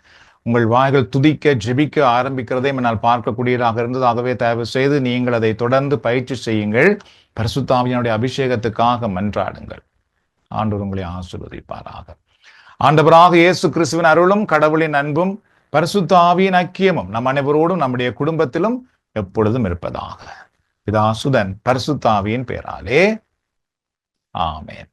உங்கள் வாய்கள் துதிக்க ஜெபிக்க ஆரம்பிக்கிறதையும் என்னால் பார்க்கக்கூடியதாக இருந்தது. ஆகவே தயவு செய்து நீங்கள் அதை தொடர்ந்து பயிற்சி செய்யுங்கள். பரிசுத்த ஆவியானுடைய அபிஷேகத்துக்காக மன்றாடுங்கள். ஆண்டவர் உங்களை ஆசீர்வதிப்பாராக. ஆண்டவராக இயேசு கிறிஸ்துவின் அருளும் கடவுளின் அன்பும் பரிசுத்த ஆவியின் ஐக்கியமும் நம் அனைவரோடும் நம்முடைய குடும்பத்திலும் எப்பொழுதும் இருப்பதாக. பிதா சுதன் பரிசுத்த ஆவியின் பெயராலே ஆமென்.